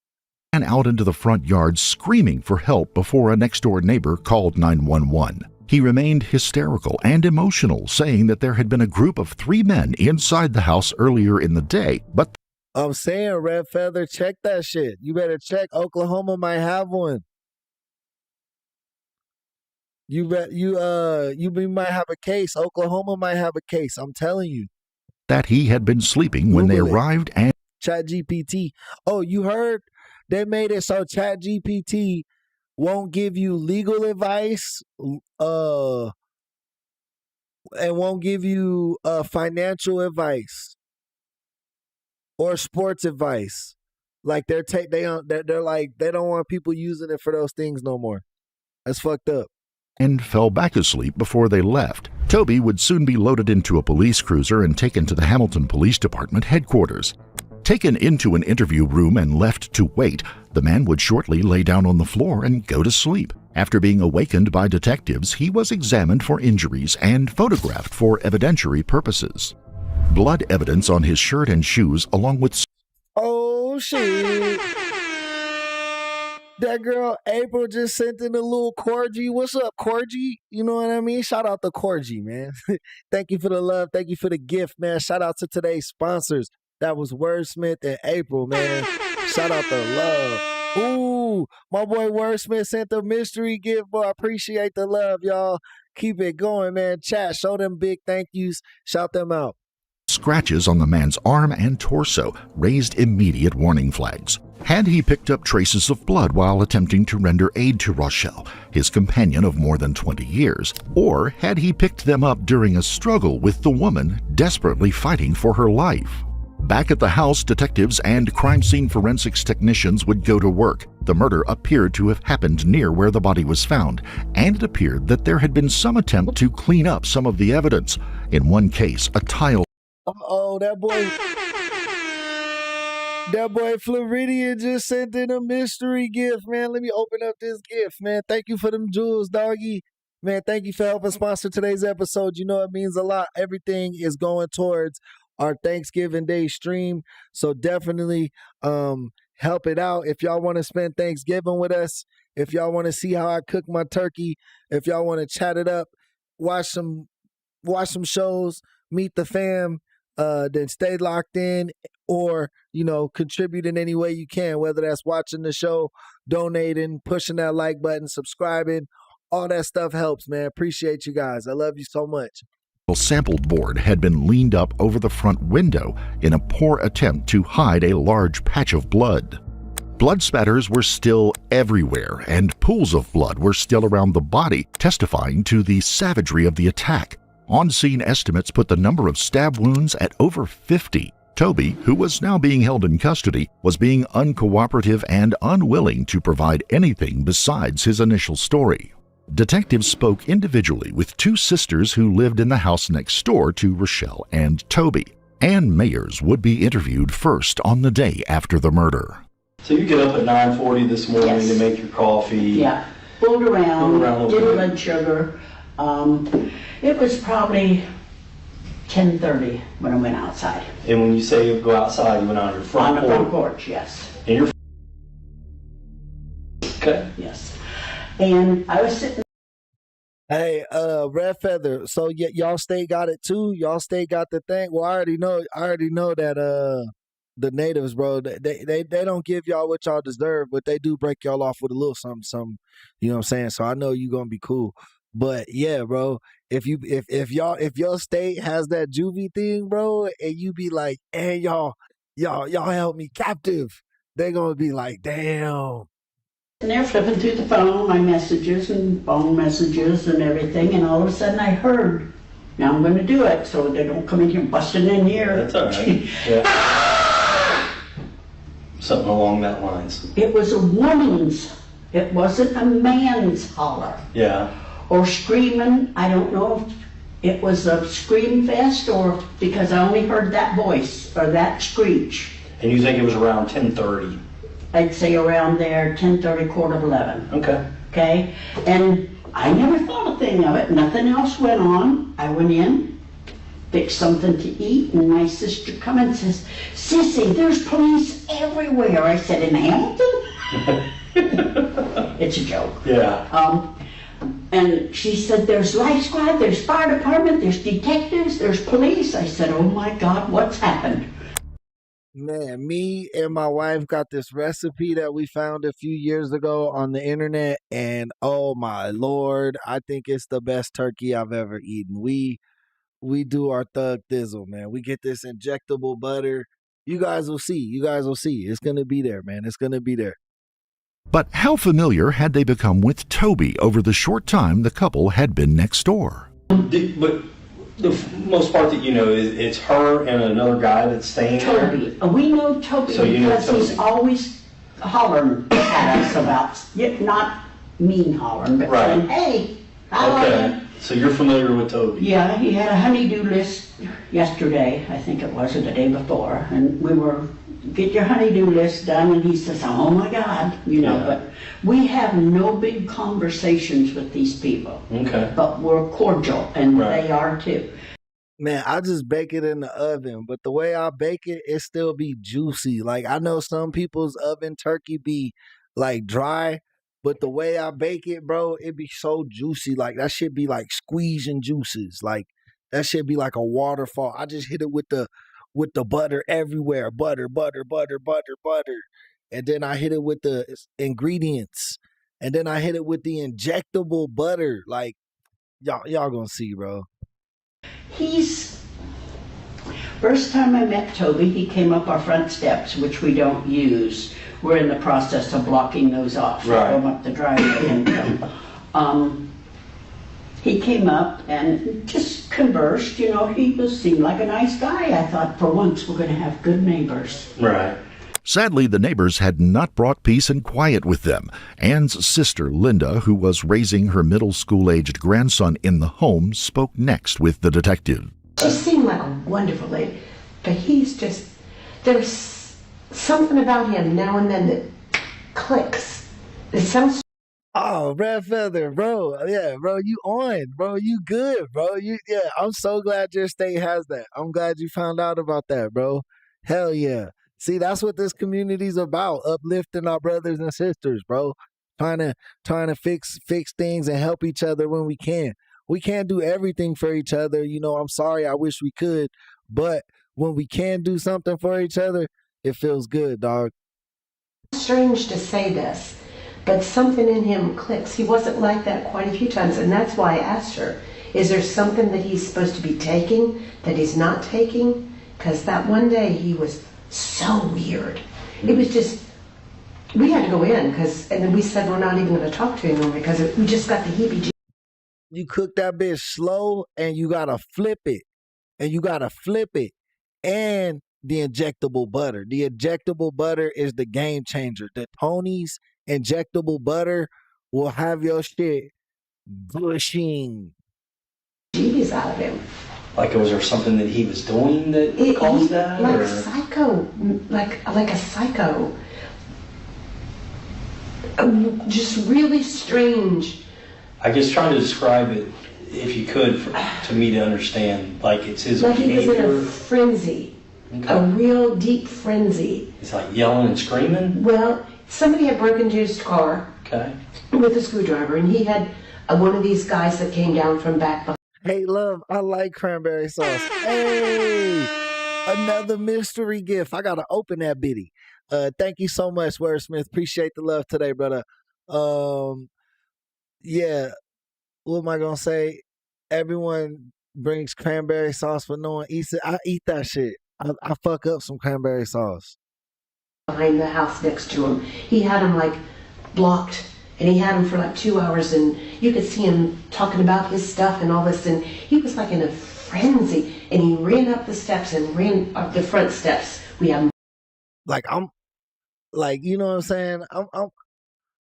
And out into the front yard screaming for help before a next-door neighbor called 911. He remained hysterical and emotional, saying that there had been a group of 3 men inside the house earlier in the day, but I'm saying, Red Feather, check that shit. You better check. Oklahoma might have one. You might have a case. Oklahoma might have a case. I'm telling you. That he had been sleeping when they Google it. arrived and ChatGPT. Oh, you heard? They made it so ChatGPT won't give you legal advice, and won't give you financial advice or sports advice. Like they're like they don't want people using it for those things no more. That's fucked up. and fell back asleep before they left. Toby would soon be loaded into a police cruiser and taken to the Hamilton Police Department headquarters. Taken into an interview room and left to wait, the man would shortly lay down on the floor and go to sleep. After being awakened by detectives, he was examined for injuries and photographed for evidentiary purposes. Blood evidence on his shirt and shoes, along with... Oh, shit. That girl April just sent in a little Corgi. What's up, Corgi? You know what I mean? Shout out to Corgi, man. Thank you for the love. Thank you for the gift, man. Shout out to today's sponsors. That was Wordsmith and April, man. Shout out to love. Ooh, my boy Wordsmith sent the mystery gift, boy. I appreciate the love, y'all. Keep it going, man. Chat, show them big thank yous. Shout them out. Scratches on the man's arm and torso raised immediate warning flags. Had he picked up traces of blood while attempting to render aid to Rochelle, his companion of more than 20 years? Or had he picked them up during a struggle with the woman desperately fighting for her life? Back at the house, detectives and crime scene forensics technicians would go to work. The murder appeared to have happened near where the body was found, and it appeared that there had been some attempt to clean up some of the evidence. In one case, a tile... Uh-oh, that boy Floridian just sent in a mystery gift, man. Let me open up this gift, man. Thank you for them jewels, doggy. Man, thank you for helping sponsor today's episode. You know it means a lot. Everything is going towards our Thanksgiving Day stream. So definitely help it out. If y'all want to spend Thanksgiving with us, if y'all want to see how I cook my turkey, if y'all want to chat it up, watch some shows, meet the fam, then stay locked in, or, you know, contribute in any way you can, whether that's watching the show, donating, pushing that like button, subscribing. All that stuff helps, man. Appreciate you guys. I love you so much. Sample board had been leaned up over the front window in a poor attempt to hide a large patch of blood. Blood spatters were still everywhere, and pools of blood were still around the body, testifying to the savagery of the attack. On-scene estimates put the number of stab wounds at over 50. Toby, who was now being held in custody, was being uncooperative and unwilling to provide anything besides his initial story. Detectives spoke individually with two sisters who lived in the house next door to Rochelle and Toby. Ann Mayers would be interviewed first on the day after the murder. So you get up at 9:40 this morning to make your coffee. Yeah, fooled around, did blood sugar. It was probably 10:30 when I went outside. And when you say you go outside, you went on your front porch? On the front porch, yes. And you're... Okay. Yes. And I was sitting. Hey, Red Feather. So y'all state got it too. Y'all state got the thing. Well, I already know that the natives, bro, they don't give y'all what y'all deserve, but they do break y'all off with a little something. You know what I'm saying? So I know you gonna be cool. But yeah, bro, if your state has that juvie thing, bro, and you be like, hey, y'all held me captive, they gonna be like, damn. And they're flipping through the phone, my messages and phone messages and everything, and all of a sudden I heard, now I'm going to do it so they don't come in here busting in here. That's all right. Yeah. Something along that lines. It was a woman's. It wasn't a man's holler. Yeah. Or screaming. I don't know if it was a scream fest or because I only heard that voice or that screech. And you think it was around 10:30? I'd say around there, 10:30, 10:45. Okay. Okay? And I never thought a thing of it. Nothing else went on. I went in, fixed something to eat, and my sister comes and says, Sissy, there's police everywhere. I said, in Hamilton? It's a joke. Yeah. And she said, there's life squad, there's fire department, there's detectives, there's police. I said, oh my God, what's happened? Man, me and my wife got this recipe that we found a few years ago on the internet, and oh my lord, I think it's the best turkey I've ever eaten. We do our thug thizzle, man. We get this injectable butter. You guys will see. You guys will see. It's gonna be there, man. It's gonna be there. But how familiar had they become with Toby over the short time the couple had been next door? But the most part that you know is it's her and another guy that's staying there. Toby. We know Toby So you know because he's Toby. always hollering at us about, not mean hollering, but Right. saying, hey, how are Okay, you? so you're familiar with Toby. Yeah, he had a honey-do list yesterday, I think it was, or the day before, and we were, get your honey-do list done, and he says, oh my God, Yeah. but we have no big conversations with these people, Okay. but we're cordial, and Right. they are too. Man, I just bake it in the oven, but the way I bake it, it still be juicy. Like I know some people's oven turkey be like dry, but the way I bake it, bro, it be so juicy. Like that should be like squeezing juices. Like that should be like a waterfall. I just hit it with the butter everywhere. Butter, butter, butter, butter, butter. And then I hit it with the ingredients. And then I hit it with the injectable butter. Like y'all gonna see, bro. He's, first time I met Toby, he came up our front steps, which we don't use. We're in the process of blocking those off. Right. From up the driveway. And he came up and just conversed, he seemed like a nice guy. I thought, for once, we're going to have good neighbors. Right. Sadly, the neighbors had not brought peace and quiet with them. Anne's sister, Linda, who was raising her middle school-aged grandson in the home, spoke next with the detective. She seemed like a wonderful lady, but he's just, there's something about him now and then that clicks. There's some. Oh, Red Feather, bro. Yeah, bro, you on, bro. You good, bro. I'm so glad your state has that. I'm glad you found out about that, bro. Hell yeah. See, that's what this community's about, uplifting our brothers and sisters, bro. Trying to fix things and help each other when we can. We can't do everything for each other. I'm sorry, I wish we could, but when we can do something for each other, it feels good, dog. Strange to say this, but something in him clicks. He wasn't like that quite a few times, and that's why I asked her, is there something that he's supposed to be taking that he's not taking? Because that one day he was so weird. It was just, we had to go in, and then we said we're not even going to talk to him anymore because we just got the heebie-jeebies. You cook that bitch slow and you gotta flip it. And And the injectable butter. The injectable butter is the game changer. The Tony's injectable butter will have your shit gushing. Jeebies out of him. Like, was there something that he was doing that caused that? Like or? psycho, like a psycho. Just really strange. I guess trying to describe it, if you could, to me to understand. Like, it's his Like he was in behavior. a frenzy, Okay. a real deep frenzy. It's like yelling and screaming. Well, somebody had broken into his car Okay. with a screwdriver, and he had one of these guys that came down from back behind. Hey, love, I like cranberry sauce. Hey, another mystery gift. I gotta open that bitty. Thank you so much, Wordsmith. Appreciate the love today, brother. Yeah, what am I gonna say? Everyone brings cranberry sauce, but no one eats it. I eat that shit. I fuck up some cranberry sauce. Behind the house next to him. He had him like blocked, and he had him for like 2 hours, and you could see him talking about his stuff and all this, and he was like in a frenzy, and he ran up the steps and ran up the front steps. We have I'm like, you know what I'm saying?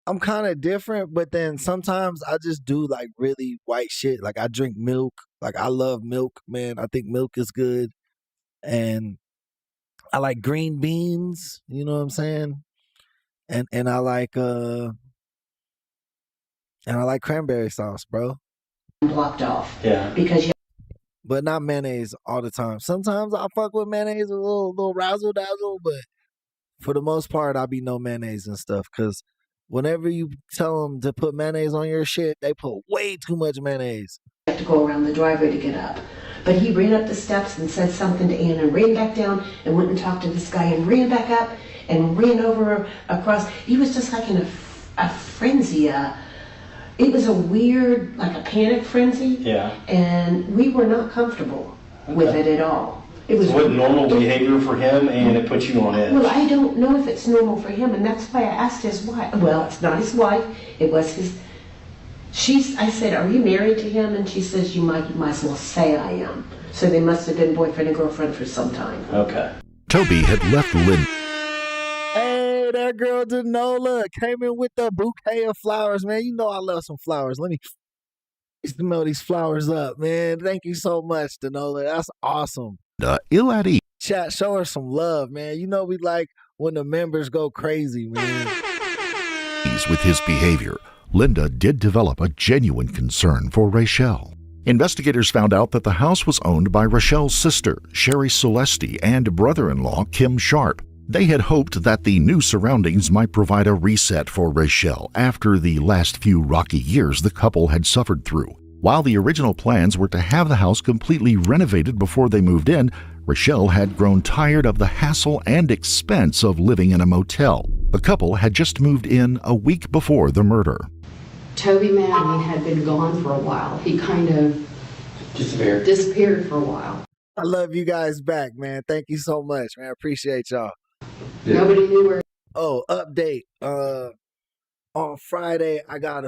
I'm kind of different, but then sometimes I just do like really white shit. Like I drink milk. Like I love milk, man. I think milk is good. And I like green beans, you know what I'm saying? And I like cranberry sauce, bro. blocked off. Yeah. Because But not mayonnaise all the time. Sometimes I fuck with mayonnaise a little razzle dazzle, but for the most part I be no mayonnaise and stuff, cuz whenever you tell them to put mayonnaise on your shit, they put way too much mayonnaise. you have to go around the driveway to get up. But he ran up the steps and said something to Anna and ran back down and went and talked to this guy and ran back up and ran over across. He was just like in a frenzy. It was a weird, like a panic frenzy. Yeah. And we were not comfortable with it at all. It was normal behavior for him, and it put you on edge. Well, I don't know if it's normal for him, and that's why I asked his wife. Well, it's not his wife. It was his. I said, "Are you married to him?" And she says, "You might as well say I am." So they must have been boyfriend and girlfriend for some time. Okay. Toby had left Linda. Hey, that girl Denola came in with the bouquet of flowers, man. You know I love some flowers. Let me smell these flowers up, man. Thank you so much, Denola. That's awesome. Ill at ease. Chat, show her some love, man. You know we like when the members go crazy, man. With his behavior, Linda did develop a genuine concern for Rachel. Investigators found out that the house was owned by Rachel's sister, Sherry Celeste, and brother-in-law, Kim Sharp. They had hoped that the new surroundings might provide a reset for Rachel after the last few rocky years the couple had suffered through. While the original plans were to have the house completely renovated before they moved in, Rachel had grown tired of the hassle and expense of living in a motel. The couple had just moved in a week before the murder. Toby Manning had been gone for a while. He kind of disappeared for a while. I love you guys back, man. Thank you so much, man. I appreciate y'all. Yeah. Nobody knew where. Oh, update. On Friday,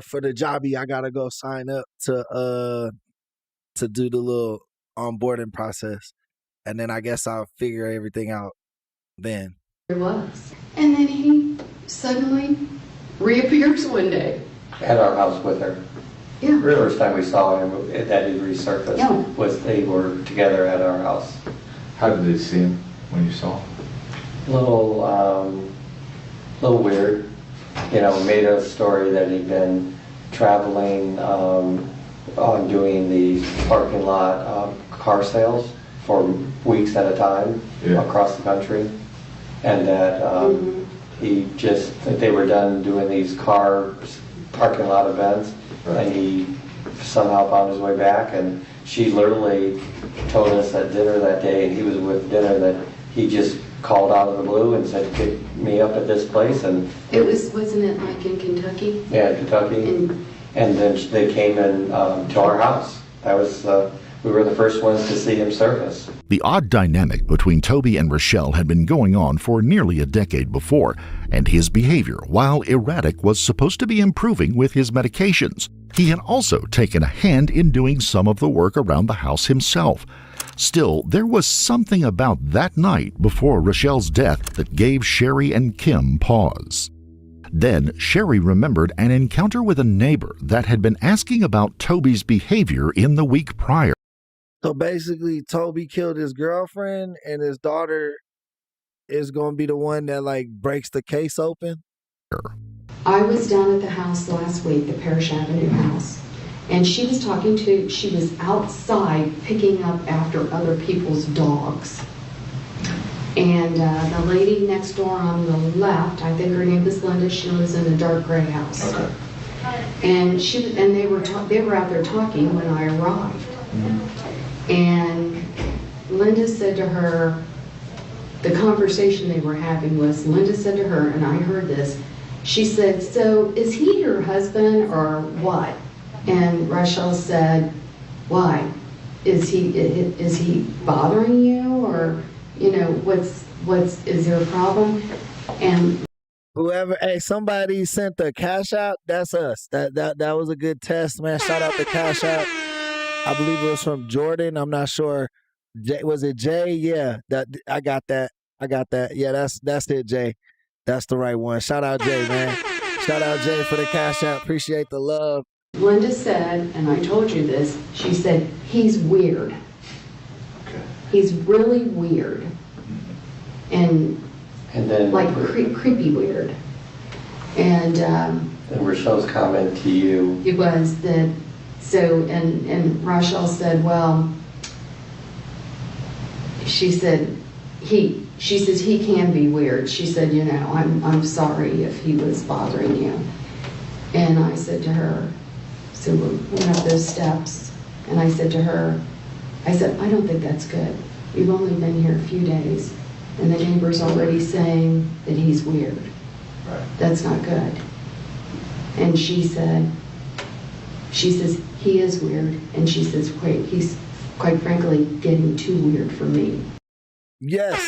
for the jobby, I gotta go sign up to do the little onboarding process, and then I guess I'll figure everything out then. It was, and then he suddenly reappears one day at our house with her. Yeah. The first time we saw him that he resurfaced was they were together at our house. How did they see him when you saw him? Little weird. You know, made a story that he'd been traveling on doing the parking lot car sales for weeks at a time across the country, and that that they were done doing these parking lot events, and he somehow found his way back. And she literally told us at dinner that day, and he was with dinner, that he just called out of the blue and said, "Pick me up at this place." And wasn't it like in Kentucky? Yeah, Kentucky. And then they came in to our house. That was we were the first ones to see him surface. The odd dynamic between Toby and Rachel had been going on for nearly a decade before, and his behavior, while erratic, was supposed to be improving with his medications. He had also taken a hand in doing some of the work around the house himself. Still, there was something about that night before Rachel's death that gave Sherry and Kim pause. Then, Sherry remembered an encounter with a neighbor that had been asking about Toby's behavior in the week prior. So basically, Toby killed his girlfriend, and his daughter is going to be the one that, breaks the case open? I was down at the house last week, the Parrish Avenue house, and she was outside picking up after other people's dogs. And the lady next door on the left, I think her name was Linda, she lives in a dark gray house. Okay. And they were out there talking when I arrived. And Linda said to her, the conversation they were having was, Linda said to her, and I heard this, she said, "So is he your husband or what?" And Rachel said, "Why? Is he bothering you, or is there a problem?" And somebody sent the cash out. That's us. That was a good test, man. Shout out to Cash App. I believe it was from Jordan. I'm not sure. Was it Jay? Yeah, I got that. Yeah, that's it, Jay. That's the right one. Shout out Jay, man. Shout out Jay for the Cash App. Appreciate the love. Linda said, and I told you this, she said, "He's weird. Okay. He's really weird." And then creepy weird. And Rachel's comment to you. It was that, and Rachel said, well, she says he can be weird. She said, I'm sorry if he was bothering you. And I said to her, so we went up those steps, and I said to her, I said, I don't think that's good. You've only been here a few days, and the neighbor's already saying that he's weird. Right. That's not good. And she says, he is weird. And she says, wait, he's quite frankly getting too weird for me. Yes.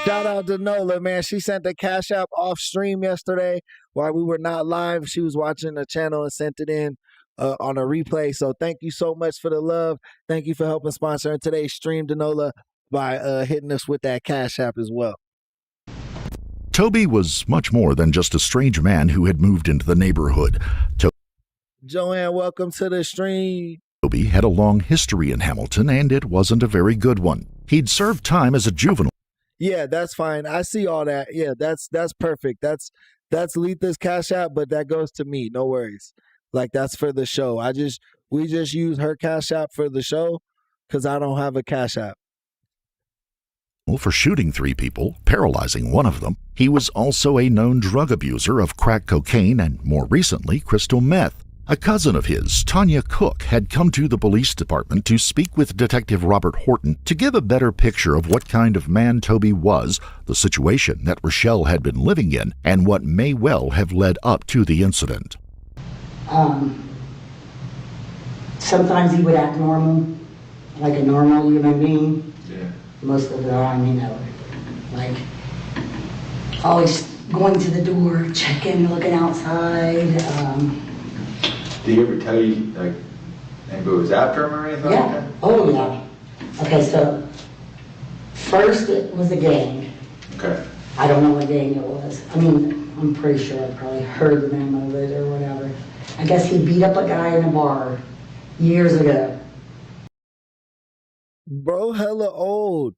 Shout out to Nola, man. She sent the Cash App off stream yesterday while we were not live. She was watching the channel and sent it in on a replay. So thank you so much for the love. Thank you for helping sponsor today's stream, Danola, by hitting us with that Cash App as well. Toby was much more than just a strange man who had moved into the neighborhood. Joanne, welcome to the stream. Toby had a long history in Hamilton, and it wasn't a very good one. He'd served time as a juvenile. Yeah, that's fine. I see all that. Yeah, that's perfect. That's Letha's Cash App, but that goes to me. No worries. Like, that's for the show. We just use her Cash App for the show because I don't have a Cash App. For shooting 3 people, paralyzing one of them. He was also a known drug abuser of crack cocaine and, more recently, crystal meth. A cousin of his, Tanya Cook, had come to the police department to speak with Detective Robert Horton to give a better picture of what kind of man Toby was, the situation that Rochelle had been living in, and what may well have led up to the incident. Sometimes he would act normal, like a normal human being. Yeah. Most of the time, like always going to the door, checking, looking outside. Did he ever tell you, like, anybody was after him or anything like Yeah. that? Oh, yeah. Okay, so first it was a gang. Okay. I don't know what gang it was. I mean, I'm pretty sure I probably heard the name of it or whatever. I guess he beat up a guy in a bar years ago. Bro, hella old.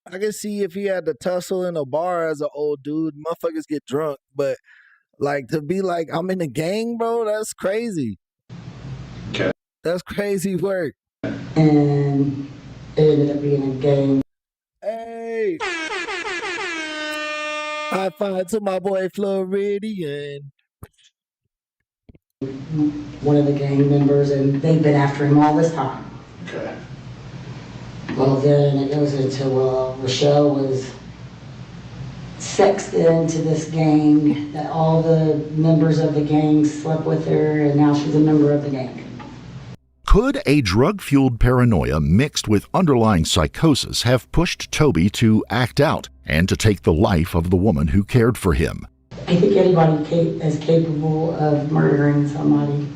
I can see if he had to tussle in a bar as an old dude, motherfuckers get drunk. But, like, to be like, I'm in a gang, bro, that's crazy. Okay. That's crazy work. And it ended up being a gang. Hey! High five to my boy Floridian. One of the gang members, and they've been after him all this time. Okay. Well, then it goes into, Rochelle was sexed into this gang, that all the members of the gang slept with her, and now she's a member of the gang. Could a drug-fueled paranoia mixed with underlying psychosis have pushed Toby to act out and to take the life of the woman who cared for him? I think anybody is capable of murdering somebody,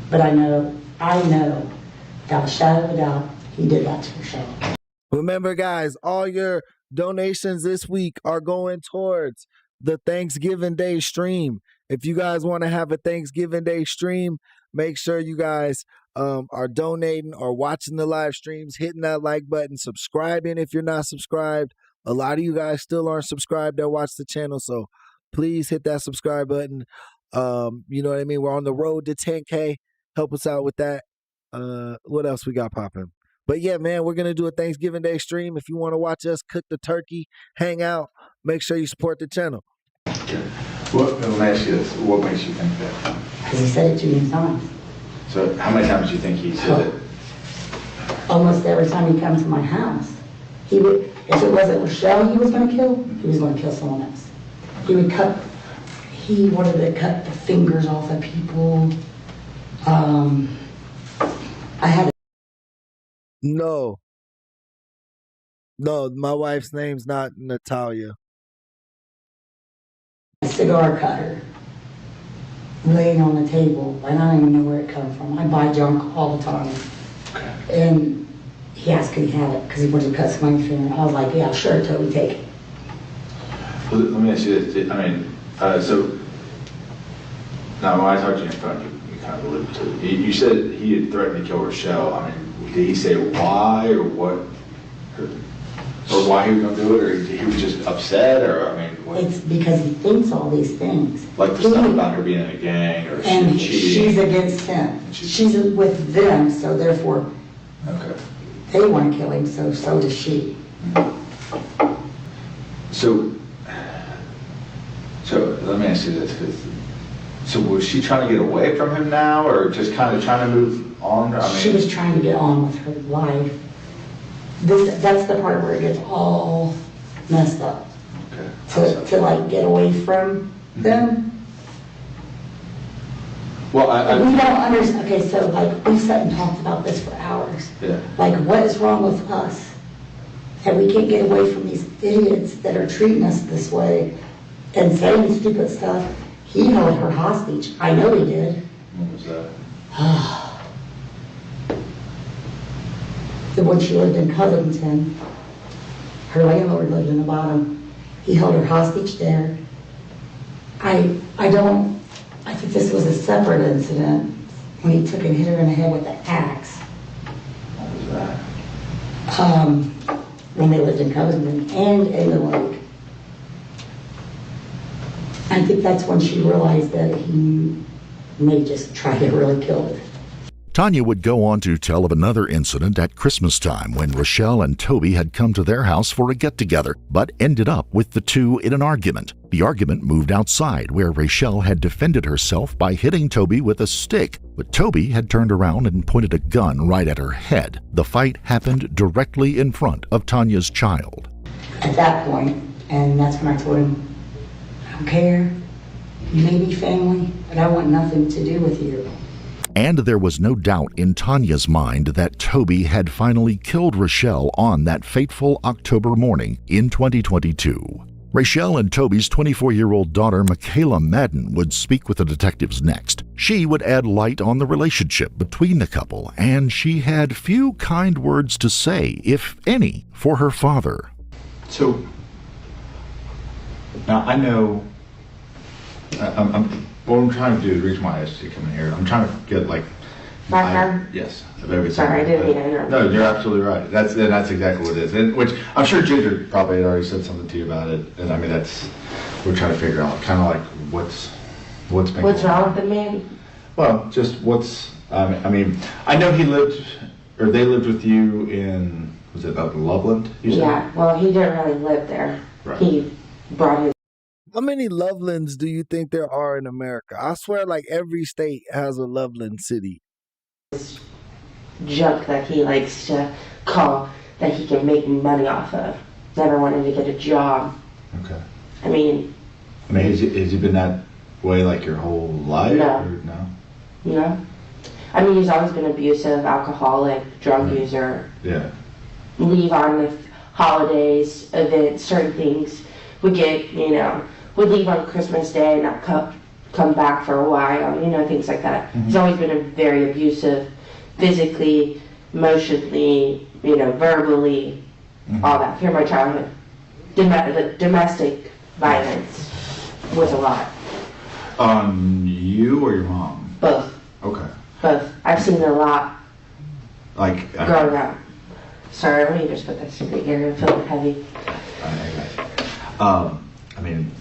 but I know, without a shadow of a doubt, he did that to Rochelle. Remember, guys, all your donations this week are going towards the Thanksgiving Day stream. If you guys want to have a Thanksgiving Day stream, make sure you guys are donating or watching the live streams, hitting that like button, subscribing if you're not subscribed. A lot of you guys still aren't subscribed that watch the channel, so please hit that subscribe button. You know what I mean? We're on the road to 10K. Help us out with that. What else we got popping? But yeah, man, we're going to do a Thanksgiving Day stream. If you want to watch us cook the turkey, hang out, make sure you support the channel. Okay. Let me ask you this. What makes you think that? Because he said it too many times. So how many times do you think he said it? Almost every time he comes to my house, he would, if it wasn't Rochelle he was going to kill, he was going to kill someone else. He wanted to cut the fingers off of people. No, my wife's name's not Natalia. A cigar cutter laying on the table. I don't even know where it comes from. I buy junk all the time. And he asked could he have it because he wanted to cut somebody's finger. I was like, yeah, sure, Toby, take it. Well, let me ask you this. I mean, so now when I talked to you in front, you kind of alluded to it. You said he had threatened to kill Rochelle. I mean, did he say why or what? Or why he was going to do it? Or he was just upset? Or, I mean, what? It's because he thinks all these things. Like the stuff about her being in a gang or and cheating? She's against him. She's with them, so therefore they want to kill him, so does she. So let me ask you this, because So was she trying to get away from him now, or just kind of trying to move on? I mean, She was trying to get on with her life. That's the part where it gets all messed up. okay. To like get away from them. Well, We don't understand. Okay, so like we sat and talked about this for hours. yeah. Like, what is wrong with us that we can't get away from these idiots that are treating us this way and saying stupid stuff? He held her hostage. I know he did. What was that? The one she lived in Covington, her landlord lived in the bottom. He held her hostage there. I think this was a separate incident when he took and hit her in the head with an axe. What was that? When they lived in Covington and in the lake. I think that's when she realized that he may just try to really kill her. Tanya would go on to tell of another incident at Christmas time when Rochelle and Toby had come to their house for a get-together, but ended up with the two in an argument. The argument moved outside, where Rochelle had defended herself by hitting Toby with a stick, but Toby had turned around and pointed a gun right at her head. The fight happened directly in front of Tanya's child. At that point, and that's when I told him, I don't care, you may be family, but I want nothing to do with you. And there was no doubt in Tanya's mind that Toby had finally killed Rochelle on that fateful October morning in 2022. Rochelle and Toby's 24-year-old daughter, Michaela Madden, would speak with the detectives next. She would add light on the relationship between the couple, and she had few kind words to say, if any, for her father. So, now I know, what I'm trying to do is reach my ass to come in here. I'm trying to get like, yes, of everything. Sorry, I didn't mean to interrupt. No, you're absolutely right. That's exactly what it is. And which I'm sure Ginger probably had already said something to you about it. And I mean, we're trying to figure out kind of like what's been What's going wrong on. with the man? Well, just I mean, I know they lived with you in, was it up in Loveland? You said? Yeah, well, he didn't really live there. Right. He brought his How many Lovelands do you think there are in America? I swear like every state has a Loveland city. junk that he likes to call that he can make money off of. Never wanted to get a job. Okay. I mean, has he been that way like your whole life? No. Or no? you know? I mean, he's always been abusive, alcoholic, drug user. Yeah. Leave on the holidays, events, certain things. Would leave on Christmas Day, not come back for a while, things like that. Mm-hmm. He's always been a very abusive, physically, emotionally, verbally, all that through my childhood. Domestic violence was a lot. On you or your mom? Both. Okay. Both. I've seen it a lot Like growing up. Sorry, let me just put that secret here. I'm feeling heavy. I mean,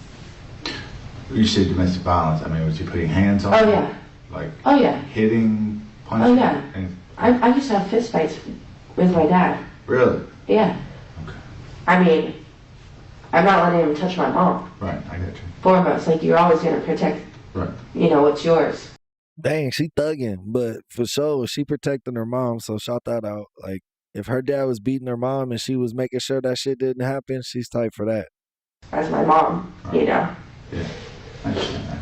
you say domestic violence. I mean, was he putting hands on? Oh, you? yeah. Like. Oh, yeah. Hitting, punching. Oh, yeah. I used to have fist fights with my dad. Really? Yeah. Okay. I mean, I'm not letting him touch my mom. Right. I got you. Foremost, like you're always gonna protect. Right. What's yours. Dang, she thugging, but for sure she protecting her mom. So shout that out. Like if her dad was beating her mom and she was making sure that shit didn't happen, she's tight for that. As my mom, Yeah. I understand that.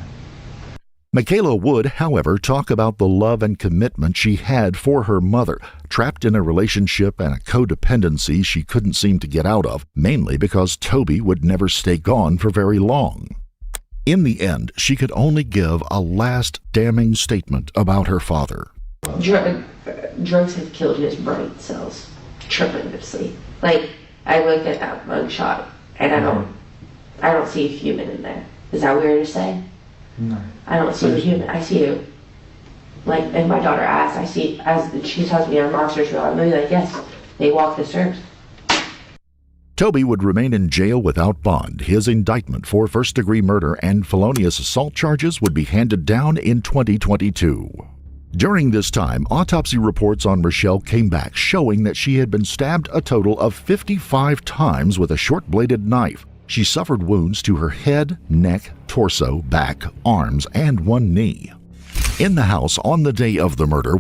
Michaela would, however, talk about the love and commitment she had for her mother, trapped in a relationship and a codependency she couldn't seem to get out of, mainly because Toby would never stay gone for very long. In the end, she could only give a last damning statement about her father. Drugs have killed his brain cells tremendously. Like I look at that mugshot and I don't see a human in there. Is that weird to say? No. I don't see a human. I see you. Like, and my daughter asks, I see, as she tells me our monsters real, I'm really like, yes, they walk this earth. Toby would remain in jail without bond. His indictment for first-degree murder and felonious assault charges would be handed down in 2022. During this time, autopsy reports on Rochelle came back showing that she had been stabbed a total of 55 times with a short-bladed knife. She suffered wounds to her head, neck, torso, back, arms, and one knee. In the house on the day of the murder,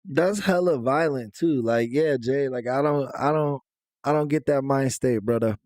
That's hella violent too. Like, yeah, Jay, like I don't get that mind state, brother.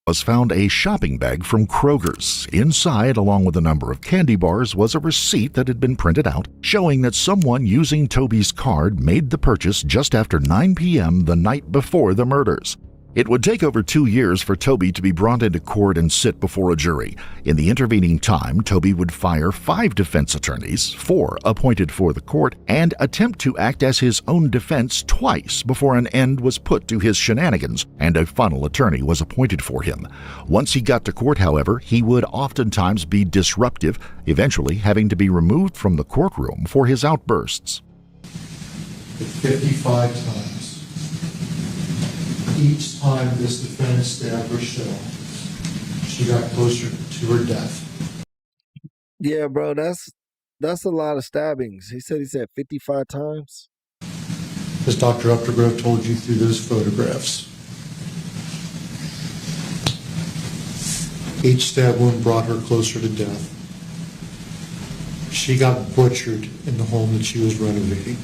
was found a shopping bag from Kroger's. Inside, along with a number of candy bars, was a receipt that had been printed out showing that someone using Toby's card made the purchase just after 9 p.m. the night before the murders. It would take over 2 years for Toby to be brought into court and sit before a jury. In the intervening time, Toby would fire 5 defense attorneys, 4 appointed for the court, and attempt to act as his own defense twice before an end was put to his shenanigans and a final attorney was appointed for him. Once he got to court, however, he would oftentimes be disruptive, eventually having to be removed from the courtroom for his outbursts. 55 times. Each time this defendant stabbed Rochelle, she got closer to her death. Yeah, bro, that's a lot of stabbings. He said 55 times. As Dr. Updegrove told you through those photographs, each stab wound brought her closer to death. She got butchered in the home that she was renovating.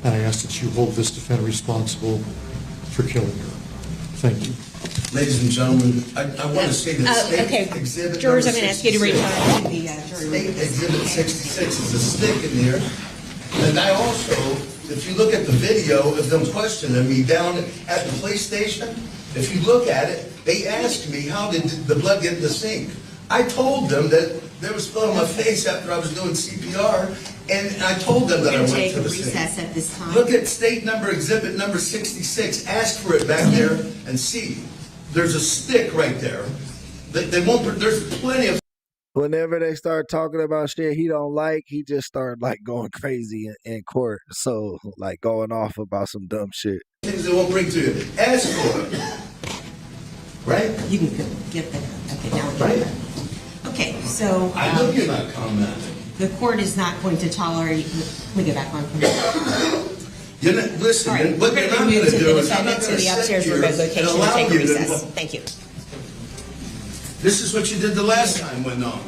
And I ask that you hold this defendant responsible for killing her. Thank you. Ladies and gentlemen, I want to say that State Exhibit Jurors, number I'm going to ask you to return to the jury room. State Exhibit 66 is a stick in there. And I also, if you look at the video of them questioning me down at the police station, if you look at it, they asked me, how did the blood get in the sink? I told them that there was blood on my face after I was doing CPR, and I told them that I went to the sink. Recess at this time. Look at State number Exhibit number 66. Ask for it back there and see. There's a stick right there. They won't. There's plenty of. Whenever they start talking about shit he don't like, he just started like going crazy in court. So like going off about some dumb shit. Things they won't bring to you. Ask for it. Right? You can get that. Okay, now we're right. Okay, so I know you're not commenting. The court is not going to tolerate. Let me get back on. You're not listening. All right, What we're you're going not to going move to to do the is I'm not defendant to going to the upstairs sit room here at location and and allow take a you to. recess. Thank you. This is what you did the last time went on.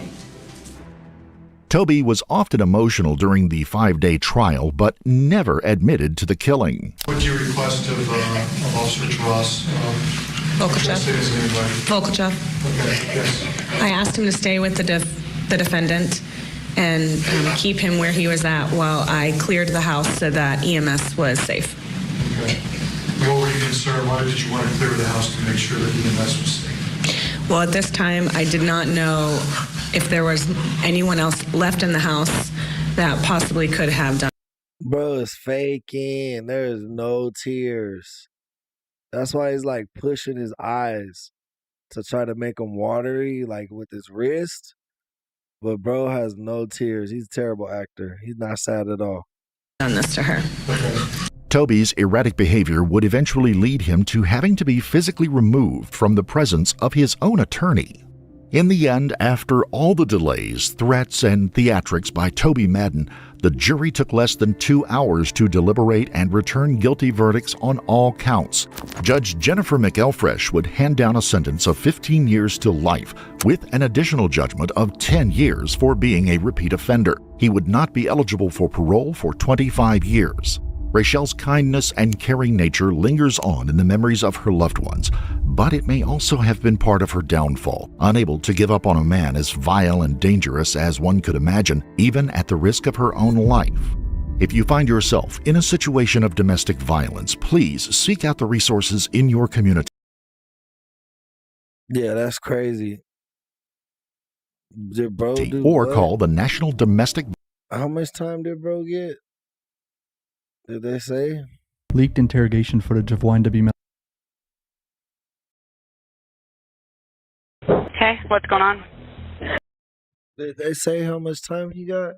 Toby was often emotional during the 5-day trial, but never admitted to the killing. What do you request of Officer Taras? Volkachev. Okay, yes. I asked him to stay with the defendant and keep him where he was at while I cleared the house so that EMS was safe. Okay. What were you concerned? Why did you want to clear the house to make sure that EMS was safe? Well, at this time, I did not know if there was anyone else left in the house that possibly could have done. Bro, it's faking. There's no tears. That's why he's like pushing his eyes to try to make them watery, like with his wrist. But bro has no tears. He's a terrible actor. He's not sad at all. Done this to her. Toby's erratic behavior would eventually lead him to having to be physically removed from the presence of his own attorney. In the end, after all the delays, threats, and theatrics by Toby Madden, the jury took less than 2 hours to deliberate and return guilty verdicts on all counts. Judge Jennifer McElfresh would hand down a sentence of 15 years to life, with an additional judgment of 10 years for being a repeat offender. He would not be eligible for parole for 25 years. Rachel's kindness and caring nature lingers on in the memories of her loved ones, but it may also have been part of her downfall, unable to give up on a man as vile and dangerous as one could imagine, even at the risk of her own life. If you find yourself in a situation of domestic violence, please seek out the resources in your community. Yeah, that's crazy. Did bro do or what? Call the National Domestic. How much time did bro get? Did they say? Leaked interrogation footage of YNW. Hey, what's going on? Did they say how much time he got?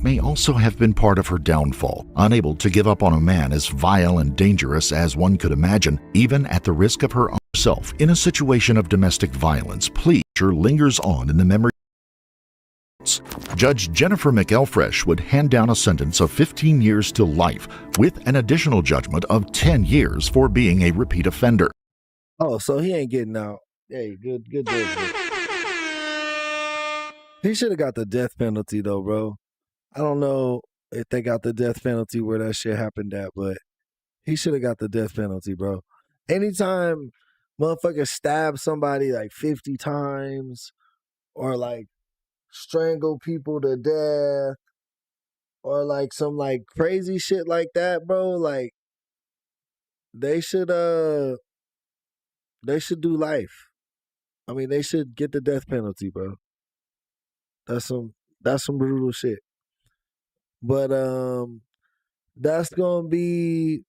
May also have been part of her downfall, unable to give up on a man as vile and dangerous as one could imagine, even at the risk of her own self. In a situation of domestic violence, please lingers on in the memory. Judge Jennifer McElfresh would hand down a sentence of 15 years to life, with an additional judgment of 10 years for being a repeat offender. Oh, so he ain't getting out. Hey, good. He should have got the death penalty though, bro. I don't know if they got the death penalty where that shit happened at, but he should have got the death penalty, bro. Anytime motherfuckers stab somebody like 50 times or like strangle people to death or like some like crazy shit like that, bro, like they should do life. I mean, they should get the death penalty, bro. That's some brutal shit. But that's gonna be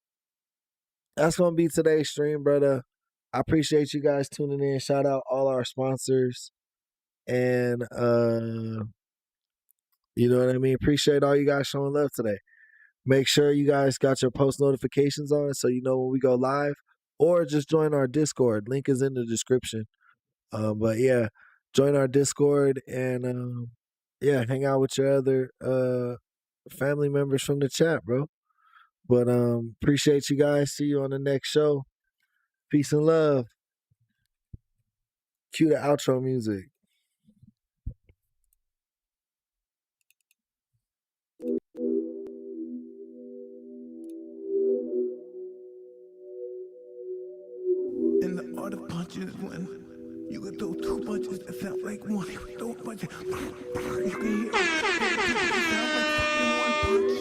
today's stream, brother. I appreciate you guys tuning in. Shout out all our sponsors. And you know what I mean? Appreciate all you guys showing love today. Make sure you guys got your post notifications on so you know when we go live, or just join our Discord. Link is in the description. But yeah, join our Discord and yeah, hang out with your other family members from the chat, bro. But appreciate you guys. See you on the next show. Peace and love. Cue the outro music. And the art of punching is when you can throw two punches that sound like one. You can throw a punch, you can hear it sound like fucking one punch.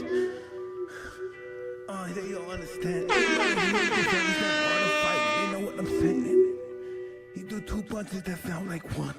Oh, they don't understand. They know what I'm saying. He threw two punches that sound like one.